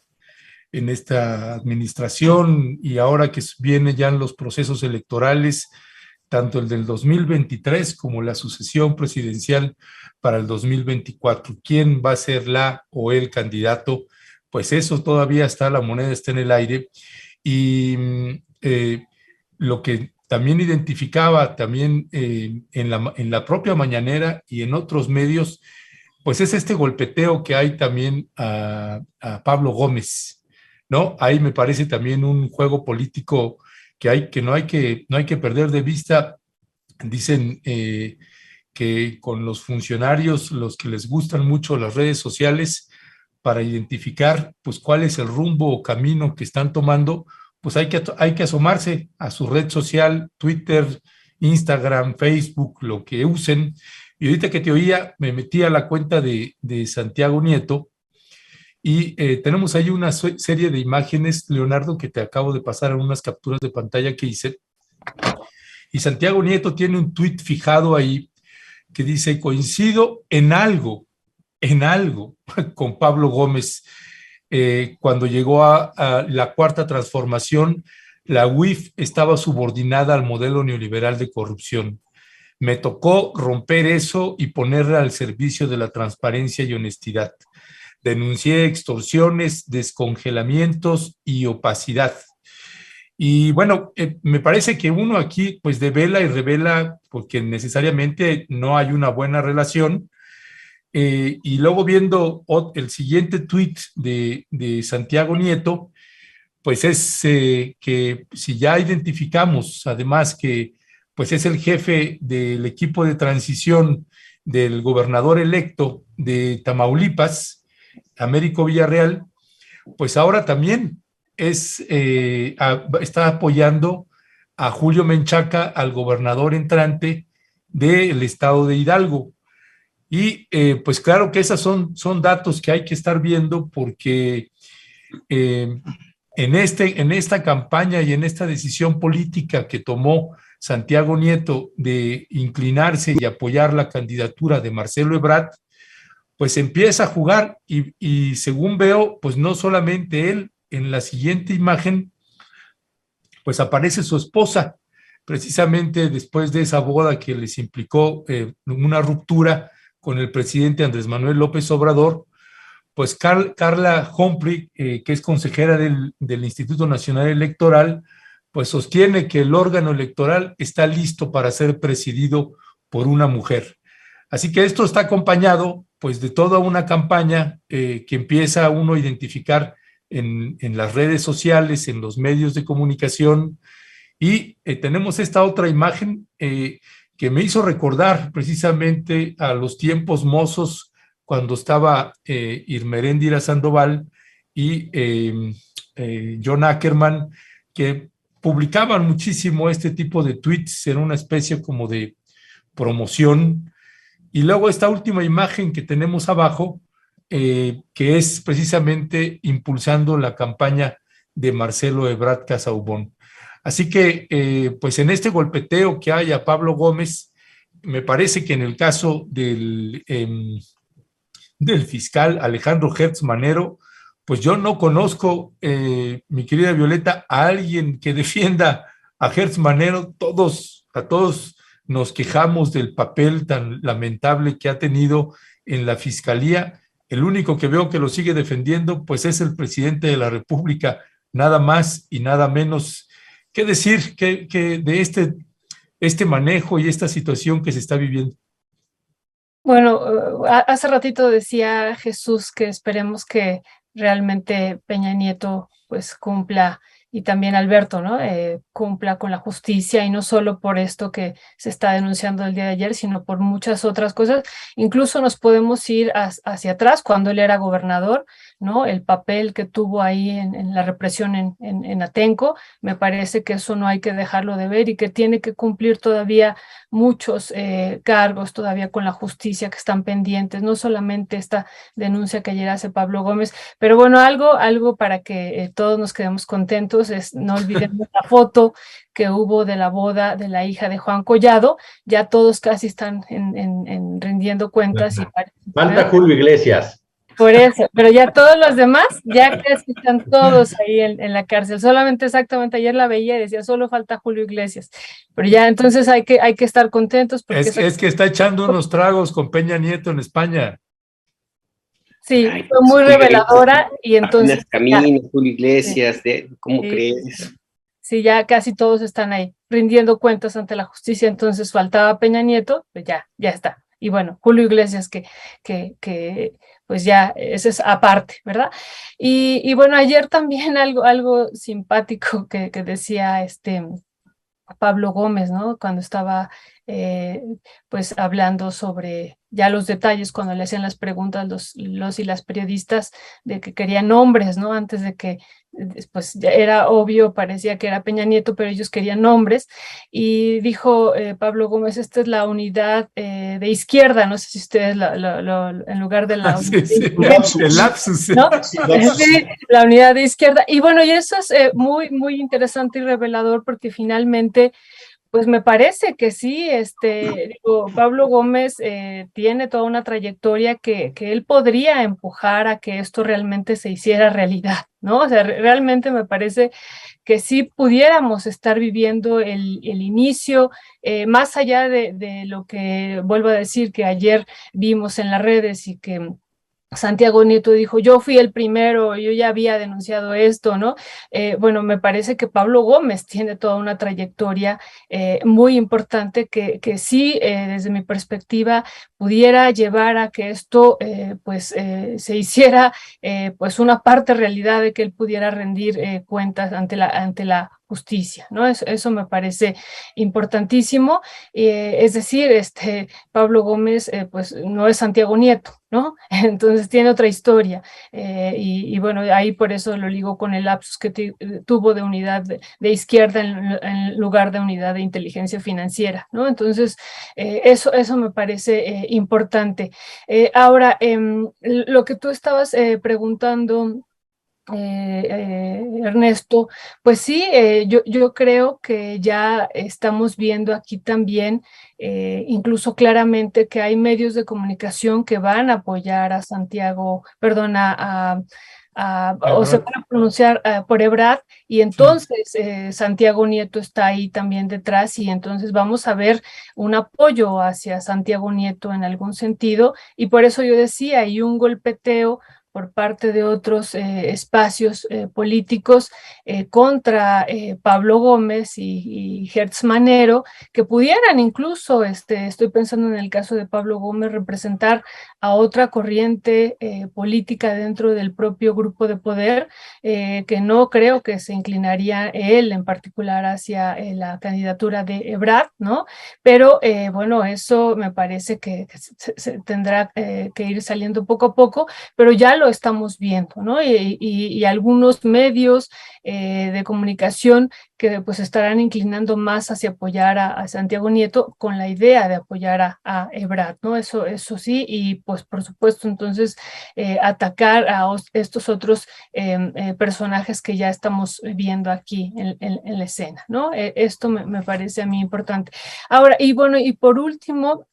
administración, y ahora que vienen ya los procesos electorales, tanto el del 2023 como la sucesión presidencial para el 2024. ¿Quién va a ser la o el candidato? Pues eso todavía está, la moneda está en el aire. Y lo que también identificaba también en la propia mañanera y en otros medios, pues es este golpeteo que hay también a Pablo Gómez, ¿no? Ahí me parece también un juego político que no hay que perder de vista. Dicen que con los funcionarios, los que les gustan mucho las redes sociales, para identificar pues cuál es el rumbo o camino que están tomando, pues hay que asomarse a su red social, Twitter, Instagram, Facebook, lo que usen. Y ahorita que te oía, me metí a la cuenta de Santiago Nieto, y tenemos ahí una serie de imágenes, Leonardo, que te acabo de pasar en unas capturas de pantalla que hice. Y Santiago Nieto tiene un tuit fijado ahí que dice: coincido en algo con Pablo Gómez. Cuando llegó a la cuarta transformación, la UIF estaba subordinada al modelo neoliberal de corrupción. Me tocó romper eso y ponerla al servicio de la transparencia y honestidad. Denuncié extorsiones, descongelamientos y opacidad. Y bueno, me parece que uno aquí pues devela y revela, porque necesariamente no hay una buena relación. Y luego viendo el siguiente tuit de Santiago Nieto, pues es que si ya identificamos además que pues es el jefe del equipo de transición del gobernador electo de Tamaulipas, Américo Villarreal, pues ahora también está apoyando a Julio Menchaca, al gobernador entrante del estado de Hidalgo. Y pues claro que esos son datos que hay que estar viendo, porque en esta campaña y en esta decisión política que tomó Santiago Nieto de inclinarse y apoyar la candidatura de Marcelo Ebrard, pues empieza a jugar y según veo, pues no solamente él. En la siguiente imagen, pues aparece su esposa, precisamente después de esa boda que les implicó una ruptura con el presidente Andrés Manuel López Obrador. Pues Carla Humphrey, que es consejera del Instituto Nacional Electoral, pues sostiene que el órgano electoral está listo para ser presidido por una mujer. Así que esto está acompañado pues de toda una campaña que empieza uno a identificar en las redes sociales, en los medios de comunicación. Y tenemos esta otra imagen que me hizo recordar precisamente a los tiempos mozos, cuando estaba Irmeréndira Sandoval y John Ackerman, que publicaban muchísimo este tipo de tweets en una especie como de promoción. Y luego esta última imagen que tenemos abajo, que es precisamente impulsando la campaña de Marcelo Ebrard Casaubon. Así que, pues en este golpeteo que hay a Pablo Gómez, me parece que en el caso del fiscal Alejandro Hertz Manero, pues yo no conozco, mi querida Violeta, a alguien que defienda a Hertz Manero. A todos nos quejamos del papel tan lamentable que ha tenido en la fiscalía. El único que veo que lo sigue defendiendo, pues es el presidente de la República, nada más y nada menos. ¿Qué decir que de este manejo y esta situación que se está viviendo? Bueno, hace ratito decía Jesús que esperemos que realmente Peña Nieto pues cumpla y también Alberto, ¿no? Cumpla con la justicia, y no solo por esto que se está denunciando el día de ayer, sino por muchas otras cosas. Incluso nos podemos ir hacia atrás, cuando él era gobernador, ¿no? El papel que tuvo ahí en la represión en Atenco, me parece que eso no hay que dejarlo de ver, y que tiene que cumplir todavía muchos cargos todavía con la justicia que están pendientes, no solamente esta denuncia que ayer hace Pablo Gómez. Pero bueno, algo para que todos nos quedemos contentos es, no olvidemos la foto que hubo de la boda de la hija de Juan Collado. Ya todos casi están rindiendo cuentas. Y falta Julio Iglesias. Por eso, pero ya todos los demás, ya casi están todos ahí en la cárcel. Solamente, exactamente, ayer la veía y decía, solo falta Julio Iglesias. Pero ya, entonces hay que estar contentos. Porque es que está echando unos tragos con Peña Nieto en España. Sí, fue muy reveladora, y entonces... Camino, Julio Iglesias, ¿cómo crees? Sí, ya casi todos están ahí, rindiendo cuentas ante la justicia. Entonces faltaba Peña Nieto, pues ya está. Y bueno, Julio Iglesias, que pues ya, ese es aparte, ¿verdad? Y bueno, ayer también algo simpático que decía Pablo Gómez, ¿no? Cuando estaba pues hablando sobre ya los detalles, cuando le hacían las preguntas los y las periodistas, de que querían nombres, ¿no? Antes de que, pues ya era obvio, parecía que era Peña Nieto, pero ellos querían nombres, y dijo Pablo Gómez, esta es la unidad de izquierda, no sé si ustedes en lugar de la sí, el lapsus, ¿no? Sí, la unidad de izquierda. Y bueno, y eso es muy, muy interesante y revelador, porque finalmente, pues me parece que sí, Pablo Gómez tiene toda una trayectoria que él podría empujar a que esto realmente se hiciera realidad, ¿no? O sea, realmente me parece que sí pudiéramos estar viviendo el inicio, más allá de lo que, vuelvo a decir, que ayer vimos en las redes, y que Santiago Nieto dijo, yo fui el primero, yo ya había denunciado esto, ¿no? Bueno, me parece que Pablo Gómez tiene toda una trayectoria muy importante que sí, desde mi perspectiva, pudiera llevar a que esto se hiciera pues una parte realidad, de que él pudiera rendir cuentas ante la justicia, ¿no? Eso me parece importantísimo. Es decir, Pablo Gómez pues no es Santiago Nieto, ¿no? Entonces tiene otra historia, y bueno, ahí por eso lo ligo con el lapsus que tuvo de unidad de izquierda en lugar de unidad de inteligencia financiera, ¿no? Entonces eso me parece importante. Ahora, lo que tú estabas preguntando, Ernesto, pues sí, yo creo que ya estamos viendo aquí también, incluso claramente, que hay medios de comunicación que van a apoyar a Santiago, perdón, o se van a pronunciar por Ebrard, y entonces Santiago Nieto está ahí también detrás, y entonces vamos a ver un apoyo hacia Santiago Nieto en algún sentido, y por eso yo decía, hay un golpeteo por parte de otros espacios políticos contra Pablo Gómez y Hertz Manero, que pudieran incluso, estoy pensando en el caso de Pablo Gómez, representar a otra corriente política dentro del propio grupo de poder, que no creo que se inclinaría él en particular hacia la candidatura de Ebrard, ¿no? Pero bueno, eso me parece que se tendrá que ir saliendo poco a poco, pero ya lo estamos viendo, ¿no? Y algunos medios de comunicación que pues estarán inclinando más hacia apoyar a Santiago Nieto, con la idea de apoyar a Ebrard, ¿no? Eso sí, y pues por supuesto entonces atacar a estos otros personajes que ya estamos viendo aquí en la escena, ¿no? Esto me parece a mí importante. Ahora, y bueno, y por último,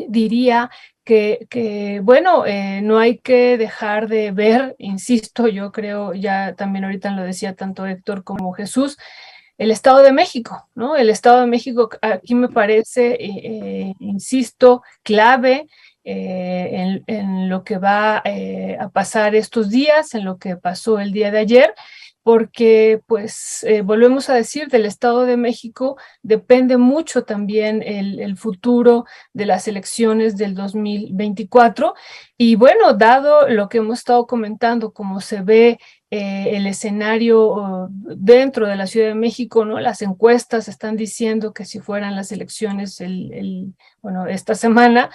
diría que bueno, no hay que dejar de ver, insisto, yo creo, ya también ahorita lo decía tanto Héctor como Jesús, el Estado de México, ¿no? El Estado de México aquí me parece, insisto, clave en lo que va a pasar estos días, en lo que pasó el día de ayer, porque pues volvemos a decir, del Estado de México depende mucho también el futuro de las elecciones del 2024, y bueno, dado lo que hemos estado comentando, como se ve el escenario dentro de la Ciudad de México, ¿no? Las encuestas están diciendo que si fueran las elecciones bueno, esta semana,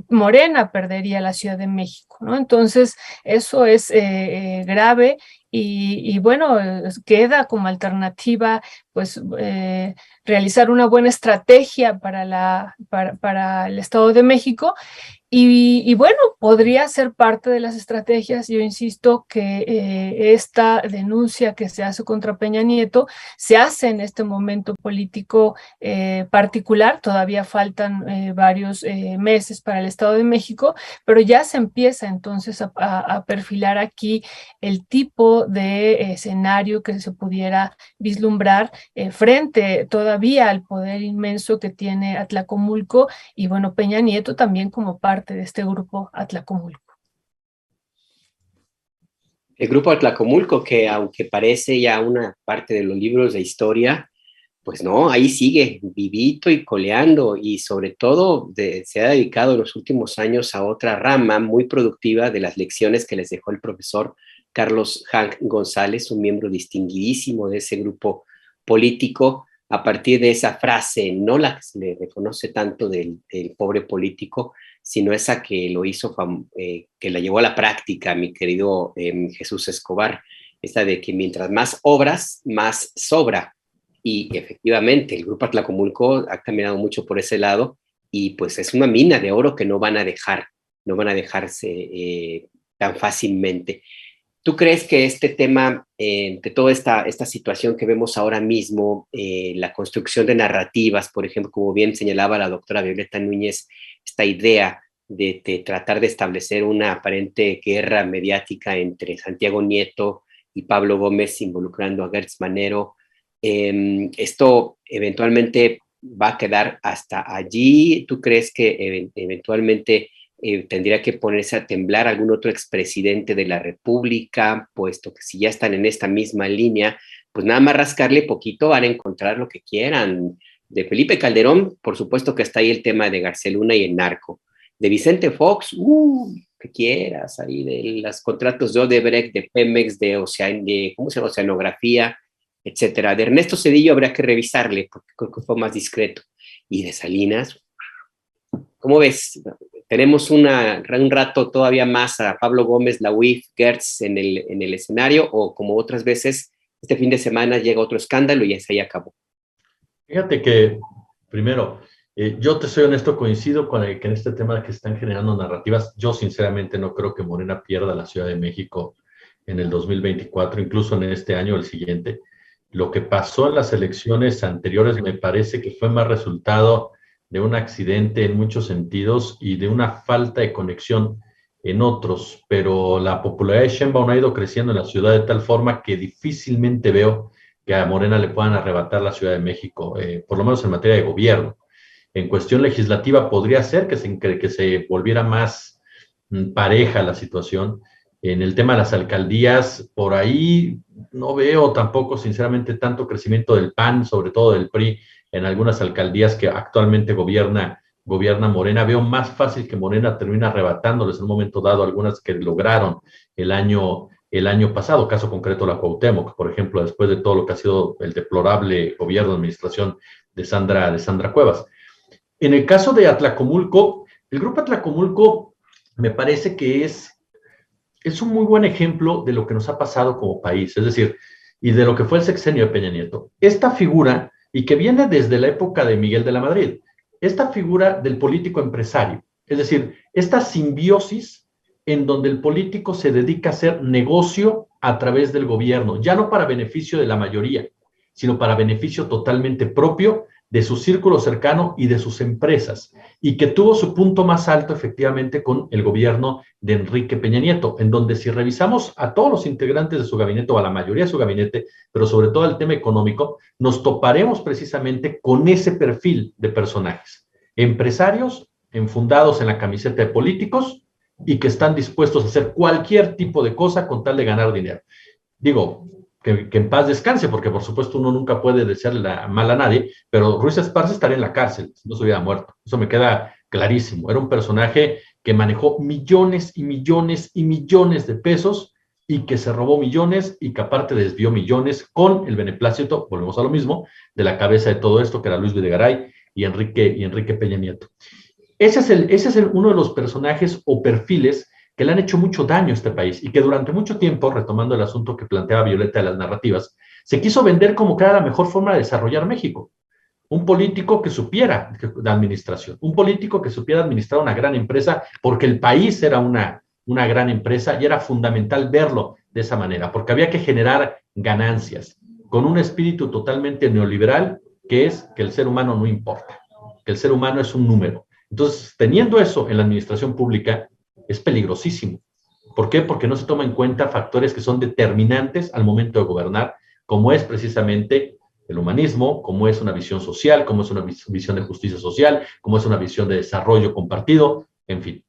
Morena perdería la Ciudad de México, ¿no? Entonces, eso es grave y bueno, queda como alternativa, pues, realizar una buena estrategia para el Estado de México. Y bueno, podría ser parte de las estrategias. Yo insisto que esta denuncia que se hace contra Peña Nieto se hace en este momento político particular. Todavía faltan varios meses para el Estado de México, pero ya se empieza entonces a perfilar aquí el tipo de escenario que se pudiera vislumbrar frente todavía al poder inmenso que tiene Atlacomulco y bueno, Peña Nieto también como parte de este grupo Atlacomulco. El grupo Atlacomulco, que aunque parece ya una parte de los libros de historia, pues no, ahí sigue vivito y coleando, y sobre todo se ha dedicado en los últimos años a otra rama muy productiva de las lecciones que les dejó el profesor Carlos Hank González, un miembro distinguidísimo de ese grupo político, a partir de esa frase, no la que se le reconoce tanto del pobre político, sino esa que lo hizo, que la llevó a la práctica, mi querido Jesús Escobar, esa de que mientras más obras, más sobra. Y efectivamente, el Grupo Atlacomulco ha caminado mucho por ese lado, y pues es una mina de oro que no van a dejarse tan fácilmente. ¿Tú crees que este tema, de toda esta situación que vemos ahora mismo, la construcción de narrativas, por ejemplo, como bien señalaba la doctora Violeta Núñez, esta idea de tratar de establecer una aparente guerra mediática entre Santiago Nieto y Pablo Gómez, involucrando a Gertz Manero, esto eventualmente va a quedar hasta allí? ¿Tú crees que eventualmente tendría que ponerse a temblar algún otro expresidente de la República, puesto que si ya están en esta misma línea, pues nada más rascarle poquito van a encontrar lo que quieran? De Felipe Calderón, por supuesto que está ahí el tema de Garceluna y el narco. De Vicente Fox, que quieras, ahí de los contratos de Odebrecht, de Pemex, ¿cómo se llama? Oceanografía, etcétera. De Ernesto Zedillo habría que revisarle, porque creo que fue más discreto. Y de Salinas, ¿cómo ves? Tenemos un rato todavía más a Pablo Gómez, la UIF, Gertz en el escenario, o como otras veces, este fin de semana llega otro escándalo y ya acabó. Fíjate que, primero, yo te soy honesto, coincido con que en este tema que están generando narrativas, yo sinceramente no creo que Morena pierda la Ciudad de México en el 2024, incluso en este año o el siguiente. Lo que pasó en las elecciones anteriores me parece que fue más resultado de un accidente en muchos sentidos y de una falta de conexión en otros, pero la popularidad de Sheinbaum ha ido creciendo en la ciudad de tal forma que difícilmente veo que a Morena le puedan arrebatar la Ciudad de México, por lo menos en materia de gobierno. En cuestión legislativa podría ser que se volviera más pareja la situación. En el tema de las alcaldías, por ahí no veo tampoco, sinceramente, tanto crecimiento del PAN, sobre todo del PRI, en algunas alcaldías que actualmente gobierna Morena. Veo más fácil que Morena termine arrebatándoles en un momento dado algunas que lograron el año pasado, caso concreto la Cuauhtémoc, por ejemplo, después de todo lo que ha sido el deplorable gobierno de administración de Sandra Cuevas. En el caso de Atlacomulco, el Grupo Atlacomulco me parece que es un muy buen ejemplo de lo que nos ha pasado como país, es decir, y de lo que fue el sexenio de Peña Nieto. Esta figura, y que viene desde la época de Miguel de la Madrid, esta figura del político empresario, es decir, esta simbiosis en donde el político se dedica a hacer negocio a través del gobierno, ya no para beneficio de la mayoría, sino para beneficio totalmente propio de su círculo cercano y de sus empresas, y que tuvo su punto más alto efectivamente con el gobierno de Enrique Peña Nieto, en donde si revisamos a todos los integrantes de su gabinete, o a la mayoría de su gabinete, pero sobre todo el tema económico, nos toparemos precisamente con ese perfil de personajes, empresarios enfundados en la camiseta de políticos y que están dispuestos a hacer cualquier tipo de cosa con tal de ganar dinero. Digo, que en paz descanse, porque por supuesto uno nunca puede desearle mal a nadie, pero Ruiz Esparza estaría en la cárcel si no se hubiera muerto. Eso me queda clarísimo. Era un personaje que manejó millones y millones y millones de pesos y que se robó millones y que aparte desvió millones con el beneplácito, volvemos a lo mismo, de la cabeza de todo esto, que era Luis Videgaray y Enrique Peña Nieto. Ese es uno de los personajes o perfiles que le han hecho mucho daño a este país y que durante mucho tiempo, retomando el asunto que planteaba Violeta de las narrativas, se quiso vender como que era la mejor forma de desarrollar México. Un político que supiera de administración, un político que supiera administrar una gran empresa, porque el país era una gran empresa y era fundamental verlo de esa manera, porque había que generar ganancias con un espíritu totalmente neoliberal, que es que el ser humano no importa, que el ser humano es un número. Entonces, teniendo eso en la administración pública, es peligrosísimo. ¿Por qué? Porque no se toma en cuenta factores que son determinantes al momento de gobernar, como es precisamente el humanismo, como es una visión social, como es una visión de justicia social, como es una visión de desarrollo compartido, en fin.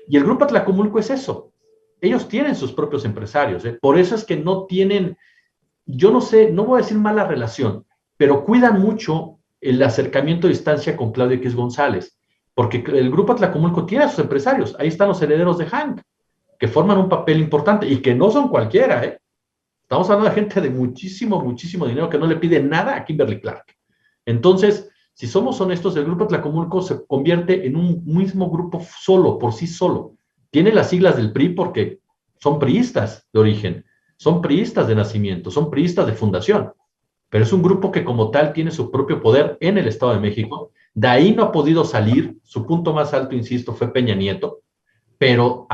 Y el Grupo Atlacomulco es eso. Ellos tienen sus propios empresarios, ¿eh? Por eso es que no tienen, yo no sé, no voy a decir mala relación, pero cuidan mucho el acercamiento a distancia con Claudio X González, porque el Grupo Atlacomulco tiene a sus empresarios. Ahí están los herederos de Hank, que forman un papel importante y que no son cualquiera, ¿eh? Estamos hablando de gente de muchísimo, muchísimo dinero que no le pide nada a Kimberly Clark. Entonces, si somos honestos, el Grupo Atlacomulco se convierte en un mismo grupo solo, por sí solo. Tiene las siglas del PRI porque son priistas de origen, son priistas de nacimiento, son priistas de fundación, pero es un grupo que como tal tiene su propio poder en el Estado de México. De ahí no ha podido salir, su punto más alto, insisto, fue Peña Nieto, pero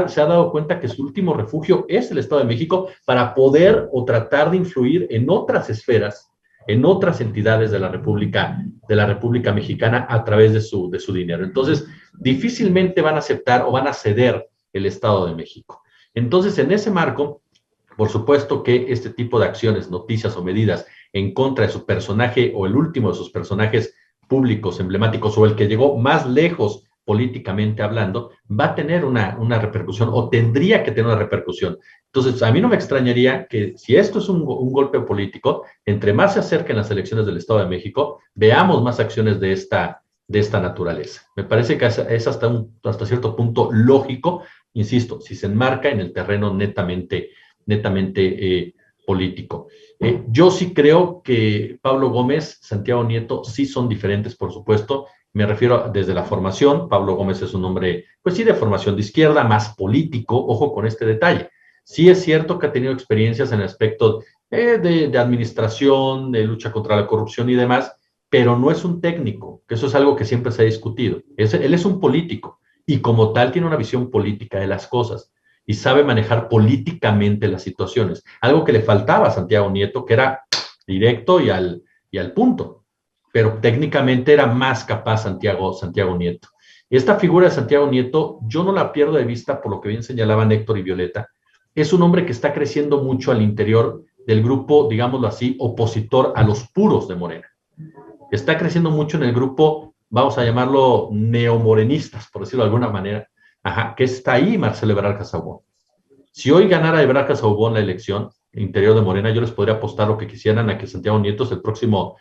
se ha dado cuenta que su último refugio es el Estado de México para poder o tratar de influir en otras esferas, en otras entidades de la República Mexicana a través de su dinero. Entonces, difícilmente van a aceptar o van a ceder el Estado de México. Entonces, en ese marco, por supuesto que este tipo de acciones, noticias o medidas en contra de su personaje o el último de sus personajes públicos emblemáticos o el que llegó más lejos políticamente hablando, va a tener una repercusión o tendría que tener una repercusión. Entonces, a mí no me extrañaría que si esto es un golpe político, entre más se acerquen las elecciones del Estado de México, veamos más acciones de esta naturaleza. Me parece que es hasta cierto punto lógico, insisto, si se enmarca en el terreno netamente político. Yo sí creo que Pablo Gómez, Santiago Nieto, sí son diferentes, por supuesto. Me refiero desde la formación. Pablo Gómez es un hombre, pues sí, de formación de izquierda, más político. Ojo con este detalle. Sí es cierto que ha tenido experiencias en el aspecto de administración, de lucha contra la corrupción y demás, pero no es un técnico, que eso es algo que siempre se ha discutido. Él es un político y como tal tiene una visión política de las cosas y sabe manejar políticamente las situaciones. Algo que le faltaba a Santiago Nieto, que era directo y al punto, pero técnicamente era más capaz Santiago Nieto. Esta figura de Santiago Nieto, yo no la pierdo de vista por lo que bien señalaban Héctor y Violeta. Es un hombre que está creciendo mucho al interior del grupo, digámoslo así, opositor a los puros de Morena. Está creciendo mucho en el grupo, vamos a llamarlo neomorenistas, por decirlo de alguna manera, que está ahí Marcelo Ebrard Casaubon. Si hoy ganara Ebrard Casaubon la elección interior de Morena, yo les podría apostar lo que quisieran a que Santiago Nieto es el próximo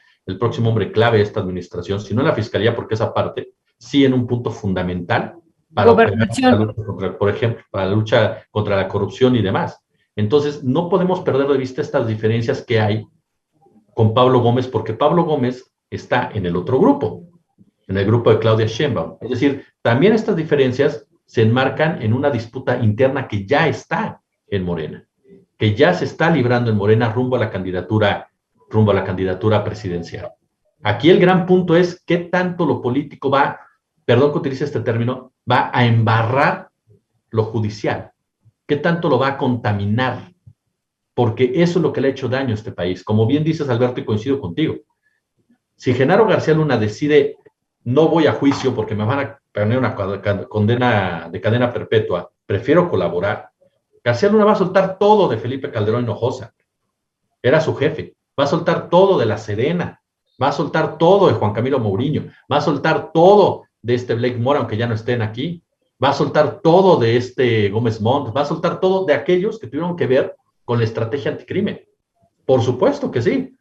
hombre clave de esta administración, si no en la fiscalía, porque esa parte sí en un punto fundamental para gobernación, por ejemplo, para la lucha contra la corrupción y demás. Entonces, no podemos perder de vista estas diferencias que hay con Pablo Gómez, porque Pablo Gómez está en el otro grupo, en el grupo de Claudia Sheinbaum. Es decir, también estas diferencias se enmarcan en una disputa interna que ya está en Morena, que ya se está librando en Morena rumbo a la candidatura presidencial. Aquí el gran punto es qué tanto lo político perdón que utilice este término, va a embarrar lo judicial, qué tanto lo va a contaminar, porque eso es lo que le ha hecho daño a este país. Como bien dices, Alberto, y coincido contigo, si Genaro García Luna decide no voy a juicio porque me van a poner una condena de cadena perpetua, prefiero colaborar, García Luna va a soltar todo de Felipe Calderón Hinojosa, era su jefe, va a soltar todo de la Sedena, va a soltar todo de Juan Camilo Mourinho, va a soltar todo de este Blake Mora, aunque ya no estén aquí, va a soltar todo de este Gómez Montt, va a soltar todo de aquellos que tuvieron que ver con la estrategia anticrimen. Por supuesto que sí.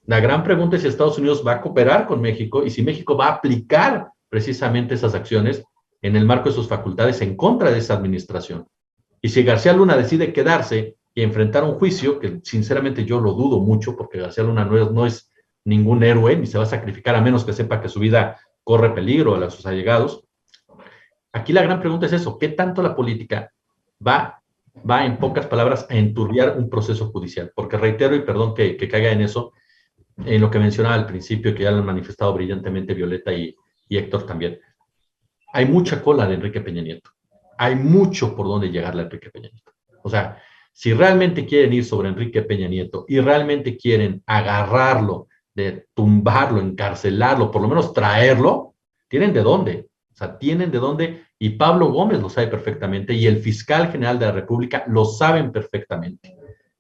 La gran pregunta es si Estados Unidos va a cooperar con México y si México va a aplicar precisamente esas acciones en el marco de sus facultades en contra de esa administración. Y si García Luna decide quedarse y enfrentar un juicio, que sinceramente yo lo dudo mucho, porque García Luna no es ningún héroe, ni se va a sacrificar a menos que sepa que su vida corre peligro a sus allegados. Aquí la gran pregunta es eso, ¿qué tanto la política va en pocas palabras a enturbiar un proceso judicial? Porque reitero, y perdón que caiga en eso, en lo que mencionaba al principio, que ya lo han manifestado brillantemente Violeta y Héctor también. Hay mucha cola de Enrique Peña Nieto. Hay mucho por donde llegarle a Enrique Peña Nieto. O sea, si realmente quieren ir sobre Enrique Peña Nieto y realmente quieren agarrarlo, de tumbarlo, encarcelarlo, por lo menos traerlo, tienen de dónde. O sea, tienen de dónde, y Pablo Gómez lo sabe perfectamente, y el fiscal general de la República lo saben perfectamente.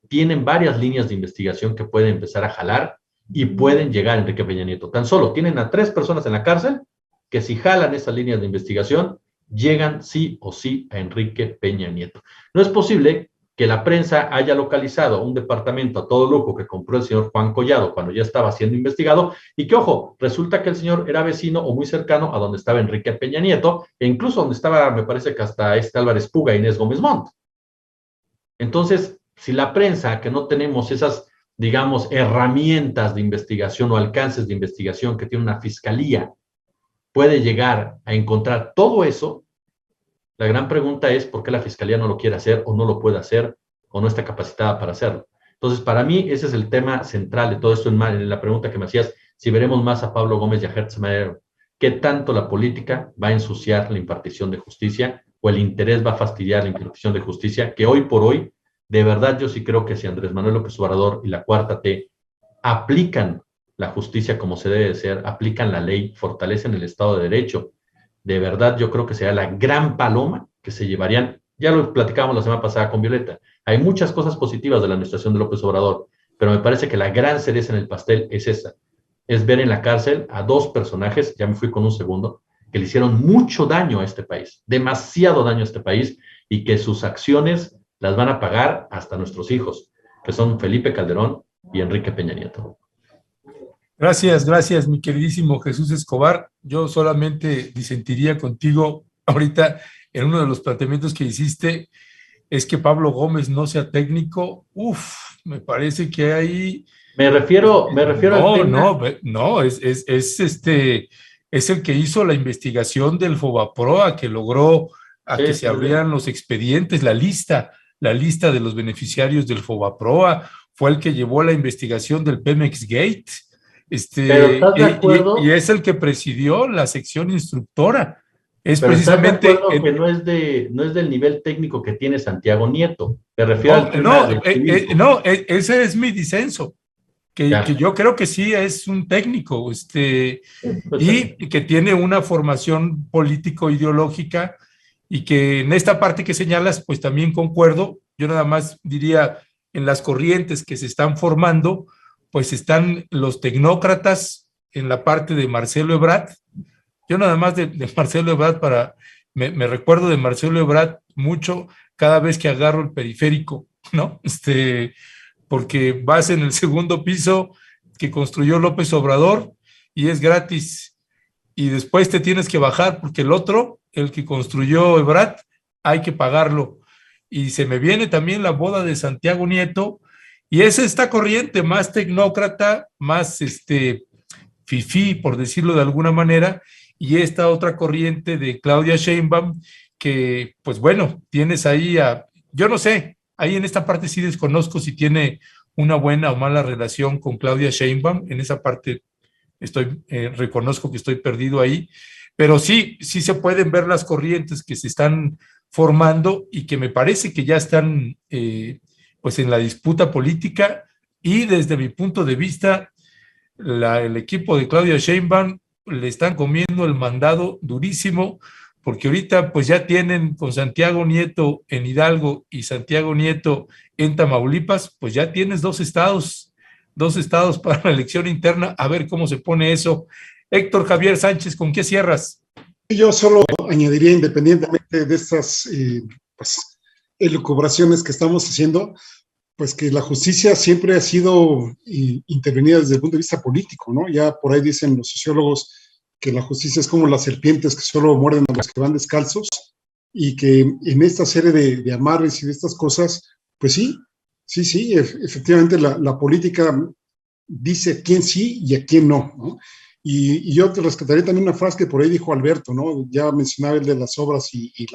Tienen varias líneas de investigación que pueden empezar a jalar y pueden llegar a Enrique Peña Nieto. Tan solo tienen a 3 personas en la cárcel que si jalan esas líneas de investigación, llegan sí o sí a Enrique Peña Nieto. No es posible que la prensa haya localizado un departamento a todo lujo que compró el señor Juan Collado cuando ya estaba siendo investigado y que, ojo, resulta que el señor era vecino o muy cercano a donde estaba Enrique Peña Nieto e incluso donde estaba, me parece que hasta Álvarez Puga e Inés Gómez Montt. Entonces, si la prensa, que no tenemos esas, digamos, herramientas de investigación o alcances de investigación que tiene una fiscalía, puede llegar a encontrar todo eso, la gran pregunta es por qué la fiscalía no lo quiere hacer o no lo puede hacer o no está capacitada para hacerlo. Entonces, para mí, ese es el tema central de todo esto en la pregunta que me hacías, si veremos más a Pablo Gómez y a Hertz Madero, ¿qué tanto la política va a ensuciar la impartición de justicia o el interés va a fastidiar la impartición de justicia? Que hoy por hoy, de verdad, yo sí creo que si Andrés Manuel López Obrador y la 4T aplican la justicia como se debe de ser, aplican la ley, fortalecen el Estado de Derecho, de verdad yo creo que será la gran paloma que se llevarían. Ya lo platicábamos la semana pasada con Violeta. Hay muchas cosas positivas de la administración de López Obrador, pero me parece que la gran cereza en el pastel es esa, es ver en la cárcel a 2 personajes, ya me fui con un segundo, que le hicieron mucho daño a este país, demasiado daño a este país, y que sus acciones las van a pagar hasta nuestros hijos, que son Felipe Calderón y Enrique Peña Nieto. Gracias, mi queridísimo Jesús Escobar. Yo solamente disentiría contigo ahorita en uno de los planteamientos que hiciste, es que Pablo Gómez no sea técnico. Me parece que hay... Me refiero al tema... No, es el que hizo la investigación del Fobaproa, que logró que se abrieran los expedientes, la lista de los beneficiarios del Fobaproa, fue el que llevó la investigación del Pemex Gate. Pero ¿estás de acuerdo? Y es el que presidió la sección instructora. Es pero precisamente... ¿estás de acuerdo que no es del nivel técnico que tiene Santiago Nieto? Me refiero al tema ese es mi disenso. Que yo creo que sí es un técnico, y que tiene una formación político-ideológica, y que en esta parte que señalas, pues también concuerdo. Yo nada más diría, en las corrientes que se están formando, pues están los tecnócratas en la parte de Marcelo Ebrard. Yo nada más de Marcelo Ebrard me recuerdo de Marcelo Ebrard mucho cada vez que agarro el periférico, ¿no? Porque vas en el segundo piso que construyó López Obrador y es gratis, y después te tienes que bajar porque el otro, el que construyó Ebrard, hay que pagarlo. Y se me viene también la boda de Santiago Nieto, y es esta corriente más tecnócrata, más fifí, por decirlo de alguna manera, y esta otra corriente de Claudia Sheinbaum, que pues bueno, tienes ahí yo no sé, ahí en esta parte sí desconozco si tiene una buena o mala relación con Claudia Sheinbaum. En esa parte reconozco que estoy perdido ahí, pero sí se pueden ver las corrientes que se están formando y que me parece que ya están pues en la disputa política, y desde mi punto de vista el equipo de Claudia Sheinbaum le están comiendo el mandado durísimo, porque ahorita pues ya tienen con Santiago Nieto en Hidalgo y Santiago Nieto en Tamaulipas, pues ya tienes 2 estados para la elección interna. A ver cómo se pone eso. Héctor Javier Sánchez, ¿con qué cierras? Yo solo añadiría, independientemente de estas pues, elucubraciones que estamos haciendo, pues que la justicia siempre ha sido intervenida desde el punto de vista político, ¿no? Ya por ahí dicen los sociólogos que la justicia es como las serpientes que solo muerden a los que van descalzos, y que en esta serie de amarres y de estas cosas, pues sí, efectivamente la política dice a quién sí y a quién no, ¿no? Y yo te rescataré también una frase que por ahí dijo Alberto, ¿no? Ya mencionaba el de las obras y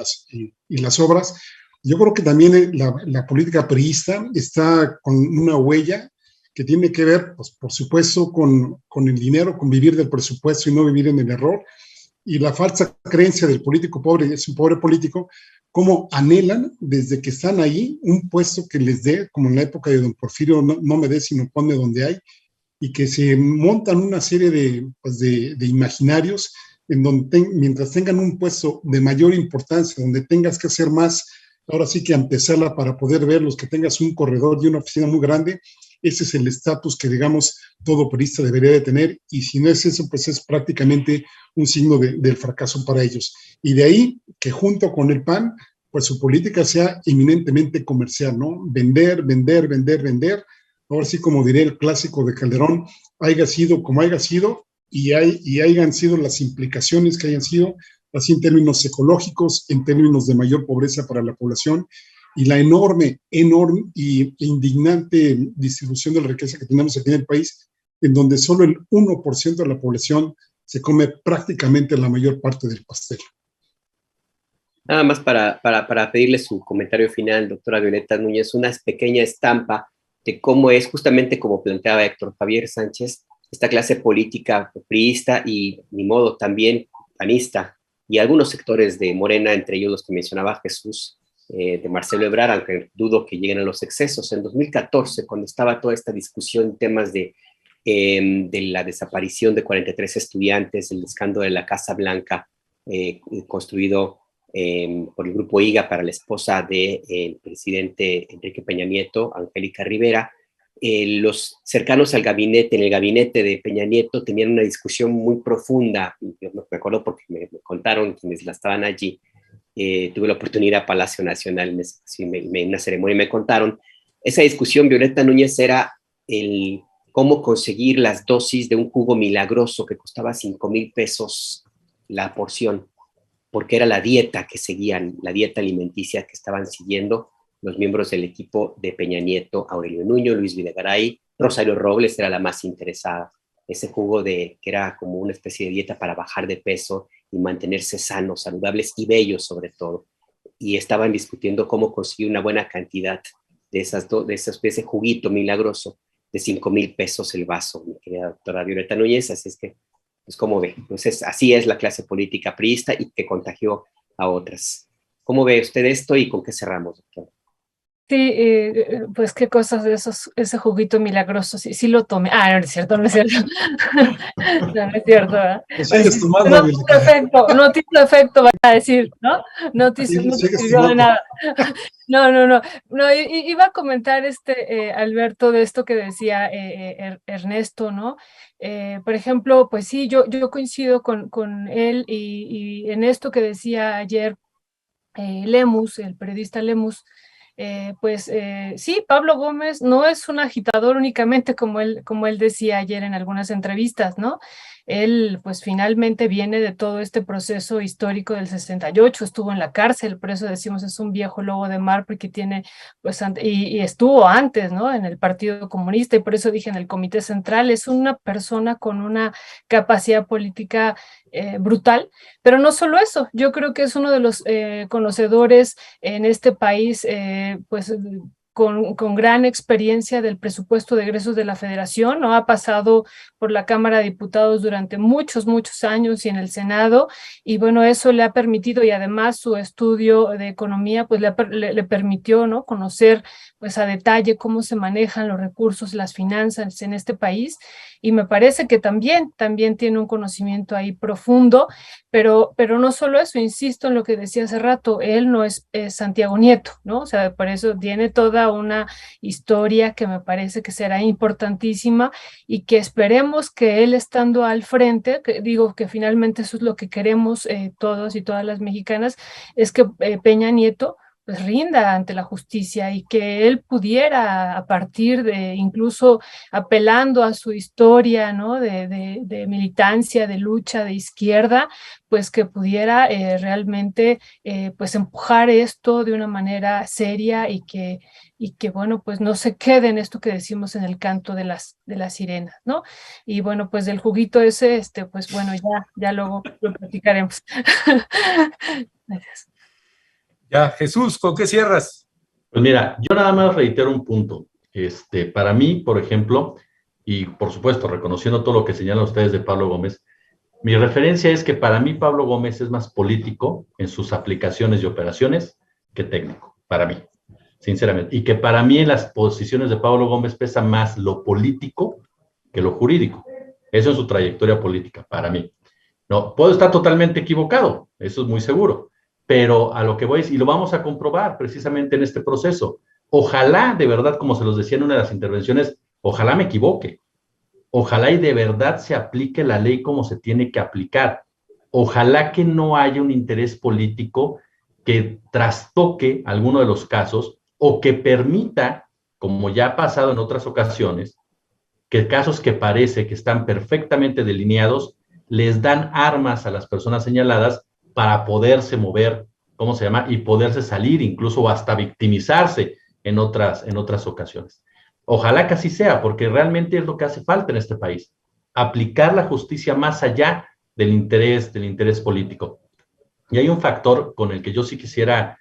las obras. Yo creo que también la política priista está con una huella que tiene que ver, pues, por supuesto, con el dinero, con vivir del presupuesto y no vivir en el error, y la falsa creencia del político pobre, es un pobre político, cómo anhelan desde que están ahí un puesto que les dé, como en la época de don Porfirio, no me dé sino ponme donde hay, y que se montan una serie de imaginarios en donde mientras tengan un puesto de mayor importancia, donde tengas que hacer más, ahora sí que antesala para poder verlos, que tengas un corredor y una oficina muy grande, ese es el estatus que, digamos, todo periodista debería de tener, y si no es eso, pues es prácticamente un signo del fracaso para ellos. Y de ahí que junto con el PAN, pues su política sea eminentemente comercial, ¿no? Vender, vender, vender, vender. Ahora sí, como diría el clásico de Calderón, haya sido como haya sido, y hayan sido las implicaciones que hayan sido, así en términos ecológicos, en términos de mayor pobreza para la población, y la enorme e indignante distribución de la riqueza que tenemos aquí en el país, en donde solo el 1% de la población se come prácticamente la mayor parte del pastel. Nada más para pedirle su comentario final, doctora Violeta Núñez, una pequeña estampa de cómo es, justamente como planteaba Héctor Javier Sánchez, esta clase política priista y, ni modo, también panista, y algunos sectores de Morena, entre ellos los que mencionaba Jesús, de Marcelo Ebrard, aunque dudo que lleguen a los excesos. En 2014, cuando estaba toda esta discusión en temas de la desaparición de 43 estudiantes, el escándalo de la Casa Blanca, construido por el grupo IGA para la esposa del presidente Enrique Peña Nieto, Angélica Rivera, los cercanos al gabinete, en el gabinete de Peña Nieto, tenían una discusión muy profunda. Yo me acuerdo porque me contaron quienes la estaban allí. Tuve la oportunidad a Palacio Nacional en una ceremonia y me contaron. Esa discusión, Violeta Núñez, era cómo conseguir las dosis de un jugo milagroso que costaba 5,000 pesos la porción, porque era la dieta que seguían, la dieta alimenticia que estaban siguiendo los miembros del equipo de Peña Nieto, Aurelio Nuño, Luis Videgaray, Rosario Robles era la más interesada. Ese jugo que era como una especie de dieta para bajar de peso y mantenerse sanos, saludables y bellos sobre todo. Y estaban discutiendo cómo conseguir una buena cantidad de ese juguito milagroso de 5,000 pesos el vaso, mi querida doctora Violeta Núñez. Así es que, pues, ¿cómo ve? Pues así es la clase política priista y que contagió a otras. ¿Cómo ve usted esto y con qué cerramos, doctor? Sí, pues qué cosas de ese juguito milagroso, sí lo tomé. No es cierto, no es cierto. No es cierto, ¿verdad? Sigues tomando, no te hizo efecto, van a decir, ¿no? No te sirvió de nada. No, iba a comentar Alberto, de esto que decía Ernesto, ¿no? Por ejemplo, pues sí, yo coincido con él y en esto que decía ayer Lemus, el periodista Lemus. Sí, Pablo Gómez no es un agitador únicamente, como él decía ayer en algunas entrevistas, ¿no? Él, pues, finalmente viene de todo este proceso histórico del 68, estuvo en la cárcel, por eso decimos es un viejo lobo de mar, porque tiene, pues, y estuvo antes, ¿no? En el Partido Comunista, y por eso dije en el Comité Central, es una persona con una capacidad política brutal, pero no solo eso, yo creo que es uno de los conocedores en este país, pues, con gran experiencia del presupuesto de egresos de la Federación, ¿no? Ha pasado por la Cámara de Diputados durante muchos años y en el Senado, y bueno, eso le ha permitido, y además su estudio de economía, pues le permitió, ¿no? Conocer, pues, a detalle cómo se manejan los recursos, las finanzas en este país, y me parece que también tiene un conocimiento ahí profundo, pero no solo eso, insisto en lo que decía hace rato, él no es Santiago Nieto, ¿no? O sea, por eso tiene toda una historia que me parece que será importantísima y que esperemos que él, estando al frente, que digo que finalmente eso es lo que queremos todos y todas las mexicanas, es que Peña Nieto pues rinda ante la justicia y que él pudiera, a partir de, incluso apelando a su historia, ¿no? de militancia, de lucha, de izquierda, pues que pudiera realmente pues empujar esto de una manera seria y que bueno, pues no se quede en esto que decimos en el canto de las sirenas, ¿no? Y bueno, pues del juguito ese, pues bueno, ya luego lo platicaremos. Gracias. Ya, Jesús, ¿con qué cierras? Pues mira, yo nada más reitero un punto. Para mí, por ejemplo, y por supuesto, reconociendo todo lo que señalan ustedes de Pablo Gómez, mi referencia es que para mí Pablo Gómez es más político en sus aplicaciones y operaciones que técnico, para mí, sinceramente. Y que para mí en las posiciones de Pablo Gómez pesa más lo político que lo jurídico. Eso es su trayectoria política, para mí. No, puedo estar totalmente equivocado, eso es muy seguro. Pero a lo que voy, y lo vamos a comprobar precisamente en este proceso. Ojalá, de verdad, como se los decía en una de las intervenciones, ojalá me equivoque. Ojalá y de verdad se aplique la ley como se tiene que aplicar. Ojalá que no haya un interés político que trastoque alguno de los casos o que permita, como ya ha pasado en otras ocasiones, que casos que parece que están perfectamente delineados les dan armas a las personas señaladas para poderse mover, ¿cómo se llama? Y poderse salir, incluso hasta victimizarse en otras ocasiones. Ojalá que así sea, porque realmente es lo que hace falta en este país. Aplicar la justicia más allá del interés político. Y hay un factor con el que yo sí quisiera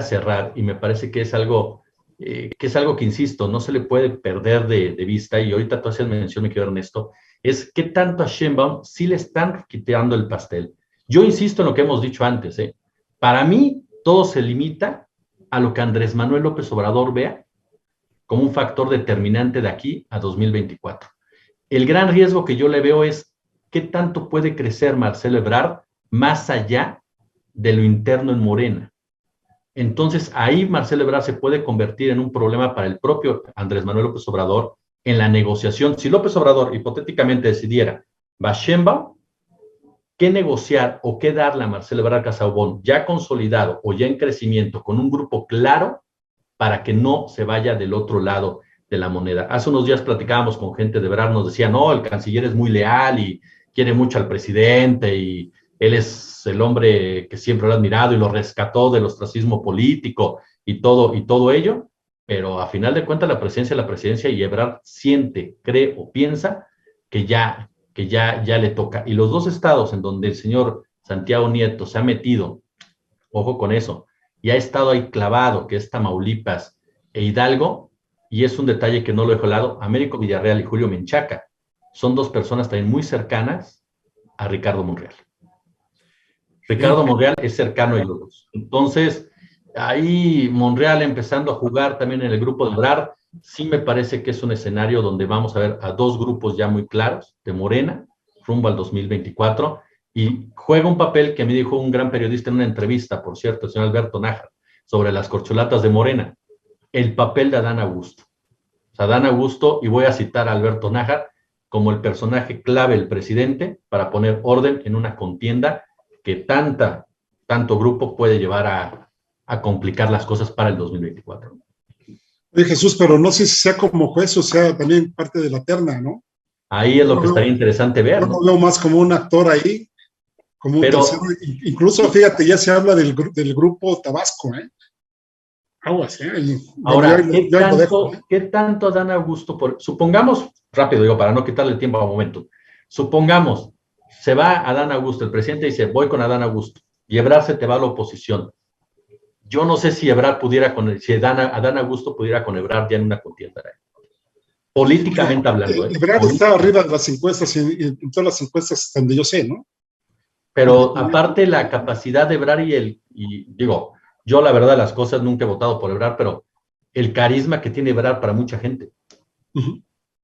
cerrar, y me parece que es algo que, insisto, no se le puede perder de vista, y ahorita tú hacías mención, me quedo Ernesto, es qué tanto a Sheinbaum sí le están quitando el pastel. Yo insisto en lo que hemos dicho antes, para mí todo se limita a lo que Andrés Manuel López Obrador vea como un factor determinante de aquí a 2024. El gran riesgo que yo le veo es qué tanto puede crecer Marcelo Ebrard más allá de lo interno en Morena. Entonces ahí Marcelo Ebrard se puede convertir en un problema para el propio Andrés Manuel López Obrador en la negociación. Si López Obrador hipotéticamente decidiera, va Sheinbaum, qué negociar o qué darle a Marcelo Ebrard Casaubon ya consolidado o ya en crecimiento con un grupo claro para que no se vaya del otro lado de la moneda. Hace unos días platicábamos con gente de Ebrard, nos decía, no, el canciller es muy leal y quiere mucho al presidente y él es el hombre que siempre lo ha admirado y lo rescató del ostracismo político y todo ello, pero a final de cuentas la presidencia y Ebrard siente, cree o piensa que ya le toca. Y los dos estados en donde el señor Santiago Nieto se ha metido, ojo con eso, y ha estado ahí clavado, que es Tamaulipas e Hidalgo, y es un detalle que no lo dejo de lado, Américo Villarreal y Julio Menchaca son dos personas también muy cercanas a Ricardo Monreal. Ricardo Monreal es cercano a ellos dos. Entonces, ahí Monreal empezando a jugar también en el grupo de Ebrard, sí me parece que es un escenario donde vamos a ver a dos grupos ya muy claros de Morena, rumbo al 2024, y juega un papel que me dijo un gran periodista en una entrevista, por cierto, el señor Alberto Nájar, sobre las corcholatas de Morena, el papel de Adán Augusto. O sea, Adán Augusto, y voy a citar a Alberto Nájar, como el personaje clave del presidente para poner orden en una contienda que tanto grupo puede llevar a complicar las cosas para el 2024. Oye, Jesús, pero no sé si sea como juez o sea también parte de la terna, ¿no? Ahí es lo que estaría interesante ver, ¿no? Yo lo veo más como un actor ahí, como un tercero. Incluso, fíjate, ya se habla del grupo Tabasco, ¿eh? Aguas, ¿eh? Ahora, ¿qué tanto Adán Augusto? Supongamos, rápido digo, para no quitarle tiempo a un momento, supongamos, se va Adán Augusto, el presidente dice, voy con Adán Augusto, y Ebrard se te va a la oposición. Yo no sé si Ebrard si Adán Augusto pudiera con Ebrard ya en una contienda. Políticamente hablando. Ebrard está arriba de las encuestas, en todas las encuestas donde yo sé, ¿no? Pero aparte la capacidad de Ebrard y digo, yo la verdad las cosas nunca he votado por Ebrard, pero el carisma que tiene Ebrard para mucha gente.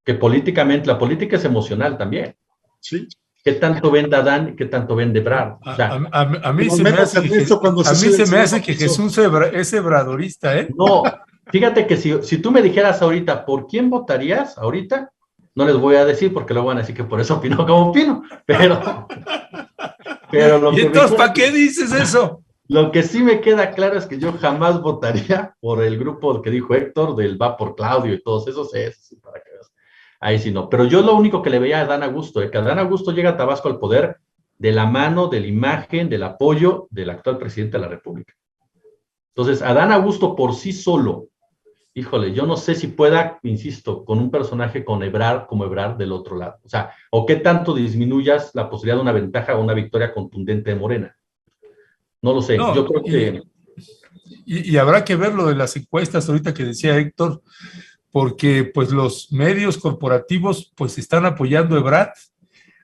Que políticamente, la política es emocional también. Sí. ¿Qué tanto vende Adán y qué tanto vende Ebrard? O sea, a mí se me hace que Jesús es ebradorista, ¿eh? No, fíjate que si tú me dijeras ahorita, ¿por quién votarías ahorita? No les voy a decir porque luego van a decir que por eso opino como opino, pero ¿Y entonces para qué dices eso? Lo que sí me queda claro es que yo jamás votaría por el grupo que dijo Héctor, del va por Claudio y todos esos, sí, para que veas. Ahí sí no. Pero yo lo único que le veía a Adán Augusto, que Adán Augusto llega a Tabasco al poder de la mano, de la imagen, del apoyo del actual presidente de la República. Entonces, Adán Augusto por sí solo, híjole, yo no sé si pueda, insisto, con un personaje como Ebrard del otro lado. O sea, o qué tanto disminuyas la posibilidad de una ventaja o una victoria contundente de Morena. No lo sé, No, yo creo que... Y habrá que ver lo de las encuestas ahorita que decía Héctor, porque pues los medios corporativos pues están apoyando a Ebrard,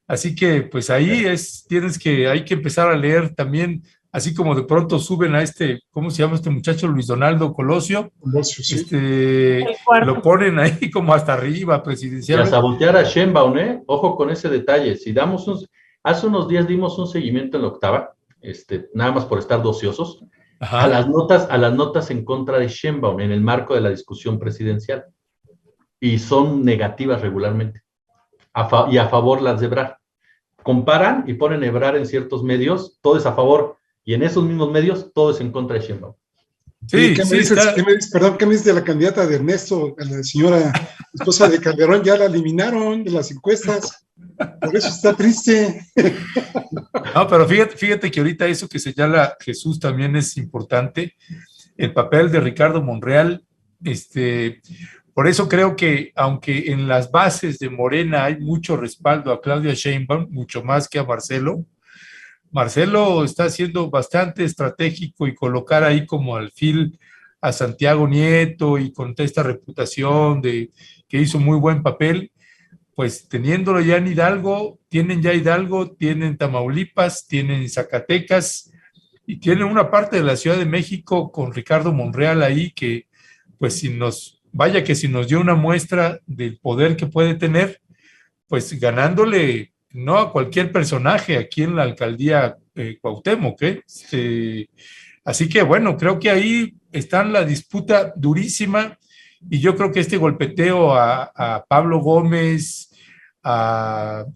así que pues ahí hay que empezar a leer también, así como de pronto suben a ¿cómo se llama este muchacho? Luis Donaldo Colosio, Sí. Lo ponen ahí como hasta arriba, Y a presidencial. sabotear a Sheinbaum, Ojo con ese detalle. Si hace unos días dimos un seguimiento en la octava, nada más por estar de ociosos, a las notas en contra de Sheinbaum en el marco de la discusión presidencial. Y son negativas regularmente. Y a favor las de Ebrard. Comparan y ponen Ebrard en ciertos medios, todo es a favor, y en esos mismos medios todo es en contra de Sheinbaum. Sí, ¿qué me dices de la candidata de Ernesto, la señora esposa de Calderón? Ya la eliminaron de las encuestas, por eso está triste. No, pero fíjate que ahorita eso que señala Jesús también es importante, el papel de Ricardo Monreal, por eso creo que aunque en las bases de Morena hay mucho respaldo a Claudia Sheinbaum, mucho más que a Marcelo está siendo bastante estratégico y colocar ahí como alfil a Santiago Nieto y con esta reputación de que hizo muy buen papel, pues teniéndolo ya en Hidalgo, tienen Tamaulipas, tienen Zacatecas y tienen una parte de la Ciudad de México con Ricardo Monreal ahí que pues si nos dio una muestra del poder que puede tener, pues ganándole no a cualquier personaje aquí en la alcaldía Cuauhtémoc, así que bueno, creo que ahí está la disputa durísima y yo creo que este golpeteo a Pablo Gómez, a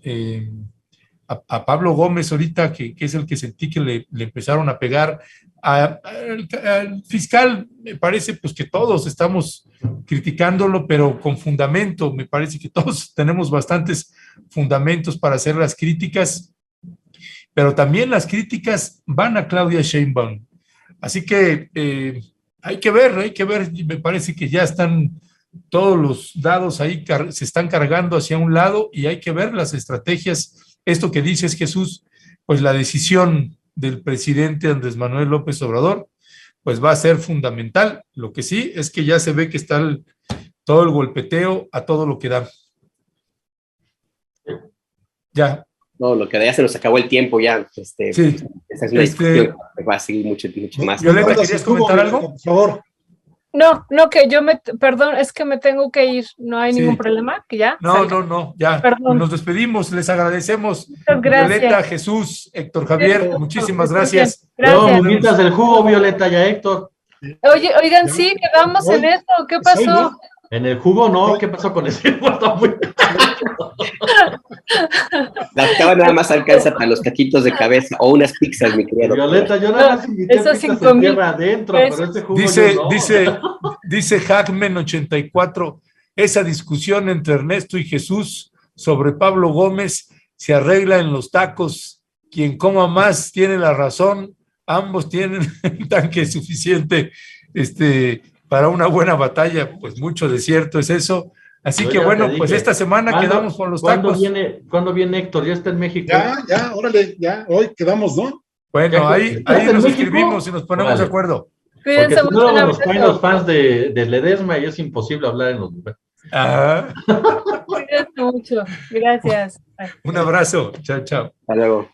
Pablo Gómez ahorita, que es el que sentí que le empezaron a pegar, al fiscal, me parece pues que todos estamos criticándolo, pero con fundamento, me parece que todos tenemos bastantes fundamentos para hacer las críticas, pero también las críticas van a Claudia Sheinbaum, así que hay que ver, me parece que ya están todos los dados ahí, se están cargando hacia un lado y hay que ver las estrategias, esto que dices Jesús, pues la decisión del presidente Andrés Manuel López Obrador, pues va a ser fundamental. Lo que sí es que ya se ve que está todo el golpeteo a todo lo que da. Ya. No, lo que ya se nos acabó el tiempo ya. Sí. Esta es una discusión que va a seguir mucho más. Violeta, ¿querías comentar algo? Por favor. No, que perdón, es que me tengo que ir, no hay ningún problema, que ya. No, ya. Perdón. Nos despedimos, les agradecemos. Muchas gracias. Violeta, Jesús, Héctor Javier, muchísimas gracias. Gracias. No, munitas del jugo, Violeta y a Héctor. Oigan, sí, quedamos en eso, ¿qué pasó? En el jugo no, ¿qué pasó con ese? La octava nada más alcanza para los taquitos de cabeza o unas pizzas, mi querido. Violeta, yo nada más invité pizzas en tierra adentro, pero este jugo dice Hackman 84, esa discusión entre Ernesto y Jesús sobre Pablo Gómez se arregla en los tacos. Quien coma más tiene la razón, ambos tienen un tanque suficiente para una buena batalla, pues mucho de cierto es eso. Así que bueno, pues esta semana quedamos con los tacos. ¿Cuándo viene Héctor? ¿Ya está en México? Ya, órale, ya, hoy quedamos, ¿no? Bueno, ahí nos escribimos y nos ponemos de acuerdo. Cuídense mucho. mucho. Nos caen los fans de Ledesma y es imposible hablar en los lugares. Cuídense mucho. Gracias. Un abrazo. Chao, chao. Hasta luego.